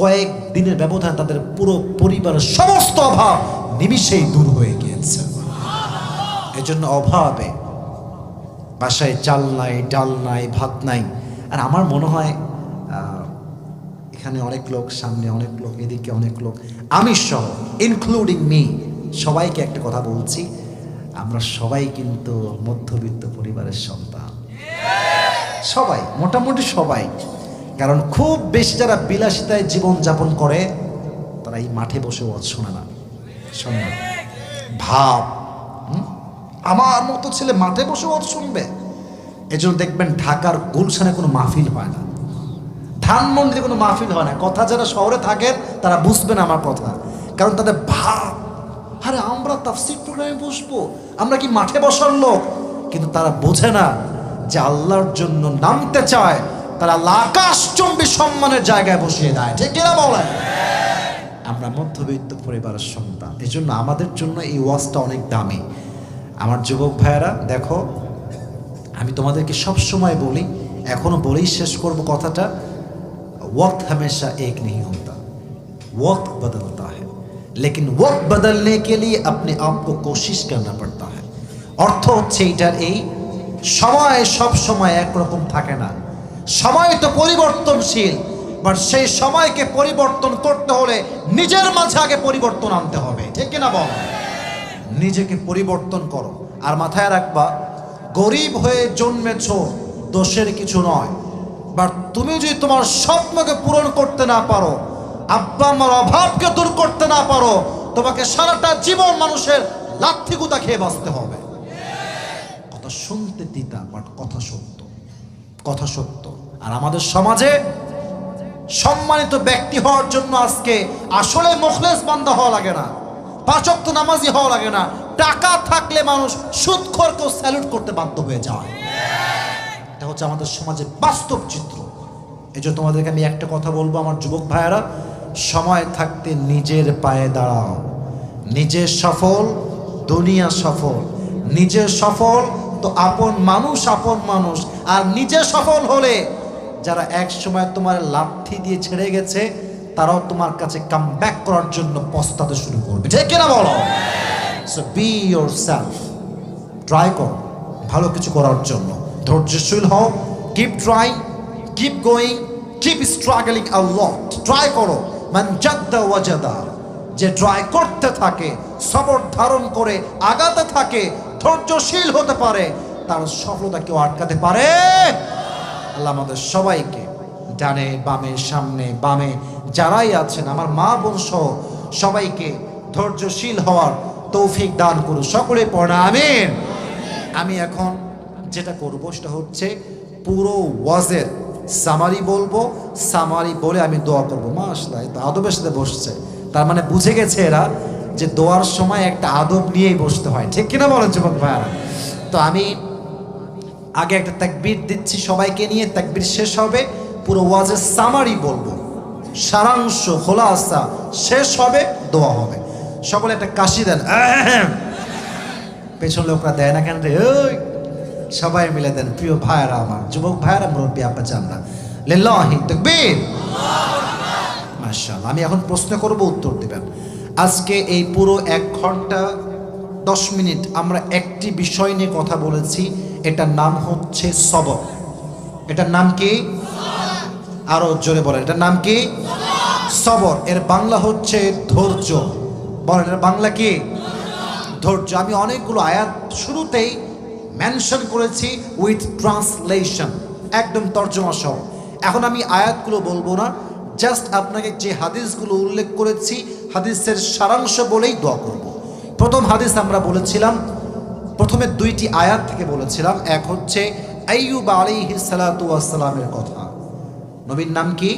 কয়েক দিনের ব্যবধান তাদের পুরো পরিবারের সমস্ত অভাব নিমিষেই দূর হয়ে গিয়েছে। এজন্য অভাবে বাসায় চাল নাই, ডাল নাই, ভাত নাই। আর আমার মনে হয় এখানে অনেক লোক, সামনে অনেক লোক, এদিকে অনেক লোক, আমি সহ ইনক্লুডিং মি, সবাইকে একটা কথা বলছি, আমরা সবাই কিন্তু মধ্যবিত্ত পরিবারের সন্তান, সবাই, মোটামুটি সবাই। কারণ খুব বেশি যারা বিলাসিতায় জীবন যাপন করে তারা এই মাঠে বসে ওয়াজ শোনে না, শোনে না। ভাব আমার মতো ছেলে মাঠে বসে ওয়াজ শুনবে? এজন্য দেখবেন ঢাকার গুলশানে কোনো মাহফিল হয় না, ধানমন্ডিতে কোনো মাহফিল হয় না। কথা যারা শহরে থাকেন তারা বুঝবেন আমার কথা, কারণ তাদের ভাব, আরে আমরা তাফসীর প্রোগ্রামে বসবো, আমরা কি মাঠে বসার লোক? কিন্তু তারা বোঝে না যে আল্লাহর জন্য নামতে চায়, তারা আল্লাহ আকাশচুম্বী সম্মানের জায়গায় বসিয়ে দেয়, ঠিক কিনা বলেন? আমরা মধ্যবিত্ত পরিবারের সন্তান, এই জন্য আমাদের জন্য এই ওয়াজটা অনেক দামি। আমার যুবক ভাইয়েরা দেখো, আমি তোমাদেরকে সব সময় বলি, এখনো বলেই শেষ করব কথাটা, वक्त हमेशा एक नहीं होता, वक्त बदलता है, लेकिन वक्त बदलने के लिए अपने आप को कोशिश करना पड़ता है। অর্থ হচ্ছে এটার এই, সময় সব সময় একরকম থাকে না, সময় তো পরিবর্তনশীল, বাট সেই সময়কে পরিবর্তন করতে হলে নিজের মাঝে আগে পরিবর্তন আনতে হবে, ঠিক কিনা বল? নিজেকে পরিবর্তন করো। আর মাথায় রাখবা, গরিব হয়ে জন্মেছো দোষের কিছু নয়, বাট তুমি যদি তোমার স্বপ্নকে পূরণ করতে না পারো, আব্বা আমার অভাবকে দূর করতে না পারো, তোমাকে সারাটা জীবন মানুষের লাথি গুতা খেয়ে বাঁচতে হবে। কথা শুনতে তিতা, বাট কথা সত্য, কথা সত্য। আর আমাদের সমাজে সম্মানিত ব্যক্তি হওয়ার জন্য আজকে আসলে মুখলেস বান্দা হওয়া লাগে না, পাঁচ ওয়াক্ত নামাজি হওয়া লাগে না, টাকা থাকলে মানুষ সুদখোরকেও স্যালুট করতে বাধ্য হয়ে যায়। এটা হচ্ছে আমাদের সমাজের বাস্তব চিত্র। এই জন্য তোমাদেরকে আমি একটা কথা বলবো, আমার যুবক ভাইয়েরা, সময় থাকতে নিজের পায়ে দাঁড়াও। নিজে সফল দুনিয়া সফল, নিজে সফল তো আপন মানুষ, আপন মানুষ। আর নিজে সফল হলে যারা এক সময় তোমার লাথি দিয়ে ছেড়ে গেছে তারাও তোমার কাছে কাম ব্যাক করার জন্য পস্তাতে শুরু করবে, ঠিক কিনা বলো? সো বি ইয়োরসেলফ, ট্রাই করো ভালো কিছু করার জন্য, ধৈর্যশীল হও, keep trying, keep going, keep struggling a lot. Try করো, মান জাদ্দা ওয়াজাদা, যে ট্রাই করতে থাকে, সবর ধারণ করে আগাতে থাকে, ধৈর্যশীল হতে পারে, তার সফলতা কেউ আটকাতে পারে? আল্লাহ আমাদের সবাইকে ডানে বামে সামনে বামে যারাই আছেন, আমার মা বোন সহ সবাইকে ধৈর্যশীল হওয়ার তৌফিক দান করুন। সকলে পড়া আমিন। আমি এখন যেটা করব সেটা হচ্ছে পুরো ওয়াজের সামারি বলবো, সামারি বলে আমি দোয়া করবো। মাশাআল্লাহ, তো আদবের সাথে বসছে, তার মানে বুঝে গেছে এরা যে দোয়ার সময় একটা আদব নিয়েই বসতে হয়, ঠিক কিনা বলেন যুবক ভাইয়ারা? তো আমি আগে একটা তাকবীর দিচ্ছি সবাইকে নিয়ে, তাকবীর শেষ হবে, পুরো ওয়াজের সামারি বলবো, সারাংশ খোলাসা শেষ হবে, দোয়া হবে। সকলে একটা কাশি দেন, পেছন লোকরা দেয় না কেন রে? ওই সবাই মিলে দেন। প্রিয় ভাইয়েরা, আমার যুবক ভাইয়েরা, মুরব্বী আব্বা জানরা, লিল্লাহি তাকবীর, মাশাআল্লাহ। আমি এখন প্রশ্ন করব, উত্তর দিবেন। আজকে এই পুরো 1 ঘন্টা 10 মিনিট আমরা একটি বিষয় নিয়ে কথা বলেছি, এটার নাম হচ্ছে সবর। এটার নাম কি? আরো জোরে বলেন, এটার নাম কি? সবর। এর বাংলা হচ্ছে ধৈর্য। বলেন, এর বাংলা কি? ধৈর্য। আমি অনেকগুলো আয়াত শুরুতেই মেনশন করেছি উইথ ট্রান্সলেশন, একদম তর্জমা সহ। এখন আমি আয়াতগুলো বলবো না, জাস্ট আপনাকে যে হাদিসগুলো উল্লেখ করেছি হাদিসের সারাংশ বলেই দোয়া করব। প্রথম হাদিস আমরা বলেছিলাম, প্রথমে 2টি আয়াত থেকে বলেছিলাম। এক হচ্ছে আইয়ুব আলাইহিস সালাতু ওয়াস সালামের কথা। নবীর নাম কি?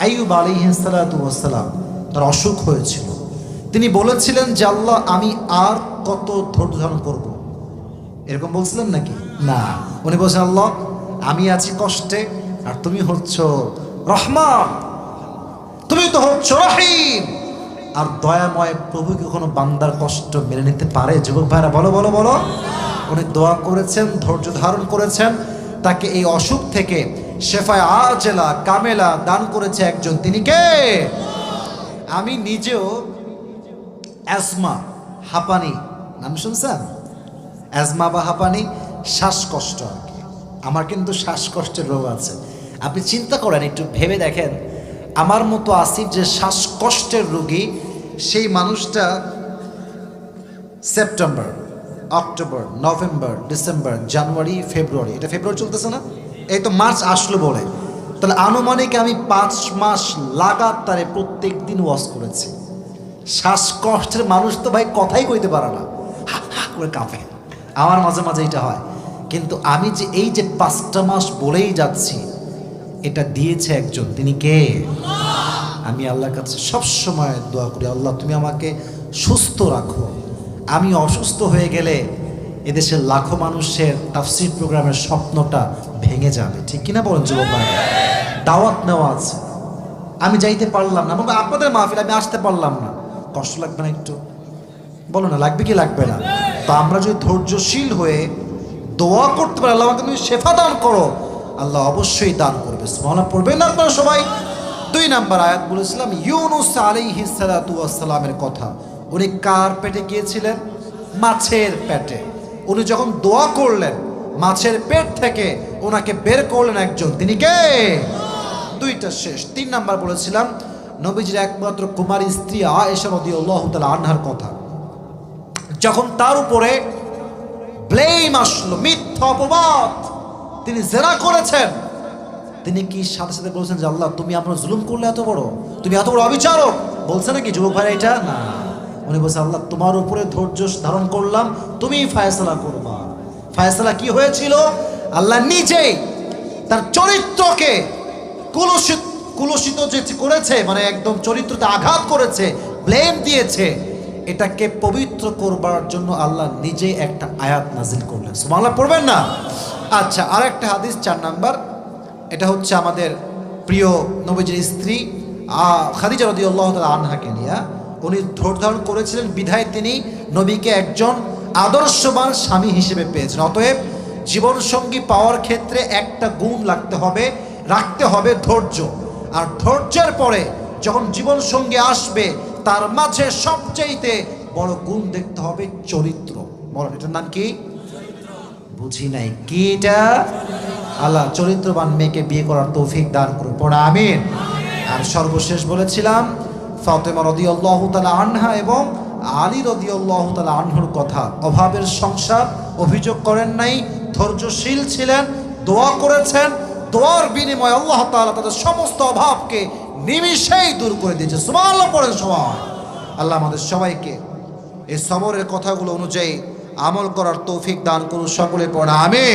আইয়ুব আলাইহিস সালাতু ওয়াস সালাম। তার অসুখ হয়েছিল, তিনি বলেছিলেন যে আল্লাহ, আমি আর কত ধৈর্য ধারণ করব? এরকম বলছিলেন নাকি? না, উনি বলছেন আল্লাহ, আমি আছি কষ্টে, আর তুমি হচ্ছ রহমান, তুমি তো হচ্ছ রহিম। আর দয়াময় প্রভু কি কোনো বান্দার কষ্ট মেনে নিতে পারে? যুবক ভাইরা বলো বলো বলো। উনি দোয়া করেছেন, ধৈর্য ধারণ করেছেন, তাকে এই অসুখ থেকে শেফায়ে আজেলা কামেলা দান করেছে একজন, তিনি কে? আমি নিজেও অ্যাজমা, হাঁপানি নাম শুনছেন? অ্যাজমা বা হাঁপানি শ্বাসকষ্ট আর কি, আমার কিন্তু শ্বাসকষ্টের রোগ আছে। আপনি চিন্তা করেন, একটু ভেবে দেখেন, আমার মতো আসিফ যে শ্বাসকষ্টের রোগী, সেই মানুষটা সেপ্টেম্বর অক্টোবর, নভেম্বর, ডিসেম্বর, জানুয়ারি, ফেব্রুয়ারি, এটা ফেব্রুয়ারি চলতেছে না, এই তো মার্চ আসলো বলে, তাহলে আনুমানিক আমি 5 মাস লাগাতারে প্রত্যেক দিন ওয়াজ করেছি। শ্বাসকষ্টের মানুষ তো ভাই কথাই কইতে পারে না, হা হা করে কাঁপে। আমার মাঝে মাঝে এটা হয়, কিন্তু আমি যে এই যে 5টা মাস বলেই যাচ্ছি, এটা দিয়েছে একজন, তিনি কে? আমি আল্লাহর কাছে সবসময় দোয়া করি, আল্লাহ তুমি আমাকে সুস্থ রাখো। আমি অসুস্থ হয়ে গেলে এদেশের লাখো মানুষের তাফসীর প্রোগ্রামের স্বপ্নটা ভেঙে যাবে, ঠিক কিনা বলেন যুবক ভাই? দাওয়াত নেওয়া আছে, আমি যাইতে পারলাম না, এবং আপনাদের মাহফিল আমি আসতে পারলাম না, কষ্ট লাগবে না একটু? বলো না, লাগবে কি লাগবে না? তো আমরা যদি ধৈর্যশীল হয়ে দোয়া করতে পারি, আল্লাহ আমাকে তুমি শেফা দান করো, আল্লাহ অবশ্যই দান করবে। সুবহানাল্লাহ পড়বেন না আপনারা সবাই? 2 নাম্বার আয়াত বলেছিলাম ইউনুস আলাইহিস সালাতু ওয়াস সালামের কথা। উনি কার পেটে গিয়েছিলেন? মাছের পেটে। উনি যখন দোয়া করলেন, মাছের পেট থেকে ওনাকে বের করলেন একজন, তিনি কে? 2টা শেষ। 3 নাম্বার বলেছিলাম নবীজির একমাত্র কুমারী স্ত্রী আয়েশা রাদিয়াল্লাহু তাআলা আনহার কথা। যখন তার উপরে ব্লেম আসলো, মিথ্যা অপবাদ, তিনি জেনা করেছেন, তিনি কি সাথে সাথে বলছেন যে আল্লাহ তুমি আমরা জুলুম করলে এত বড়, তুমি এত বড় অবিচারক? বলছে নাকি যুবক ভাই এটা? না, উনি বলছে আল্লাহ তোমার উপরে ধৈর্য ধারণ করলাম, তুমি ফায়সালা করবা। ফায়সালা কি হয়েছিল? আল্লাহ নিজেই তার চরিত্রকে কুলুষিত যে করেছে, মানে একদম চরিত্রতে আঘাত করেছে, ব্লেম দিয়েছে, এটাকে পবিত্র করবার জন্য আল্লাহ নিজে একটা আয়াত নাজিল করলেন। সুবহানাল্লাহ পড়বেন না? আচ্ছা, আর একটা হাদিস 4 নাম্বার, এটা হচ্ছে আমাদের প্রিয় নবীজির স্ত্রী খাদিজা রাদিয়াল্লাহু তাআলা আনহাকে নিয়ে। উনি ধৈর্য ধারণ করেছিলেন বিধায় তিনি নবীকে একজন আদর্শবান স্বামী হিসেবে পেয়েছেন। অতএব জীবনসঙ্গী পাওয়ার ক্ষেত্রে একটা গুণ রাখতে হবে ধৈর্য। আর ধৈর্যের পরে যখন জীবনসঙ্গী আসবে, তার মাঝে সবচাইতে বড় গুণ দেখতে হবে চরিত্র। বলেন এটার নাম কি? বুঝি নাই কি এটা? আল্লাহ চরিত্রবান মেয়েকে বিয়ে করার তৌফিক দান করুন, পড়া আমিন। আর সর্বশেষ বলেছিলাম ফাতেমা রাদিয়াল্লাহু তাআলা আনহা এবং আলী রাদিয়াল্লাহু তাআলা আনহুর কথা। অভাবের সংসার, অভিযোগ করেন নাই, ধৈর্যশীল ছিলেন, দোয়া করেছেন, দোয়ার বিনিময়ে আল্লাহ তাআলা তাদের সমস্ত অভাবকে নিমিষেই দূর করে দিয়েছে। সুবহানাল্লাহ পড়েন সবাই। আল্লাহ আমাদের সবাইকে এই সবরের কথাগুলো অনুযায়ী আমল করার তৌফিক দান করুন, সকলে পড়া আমিন।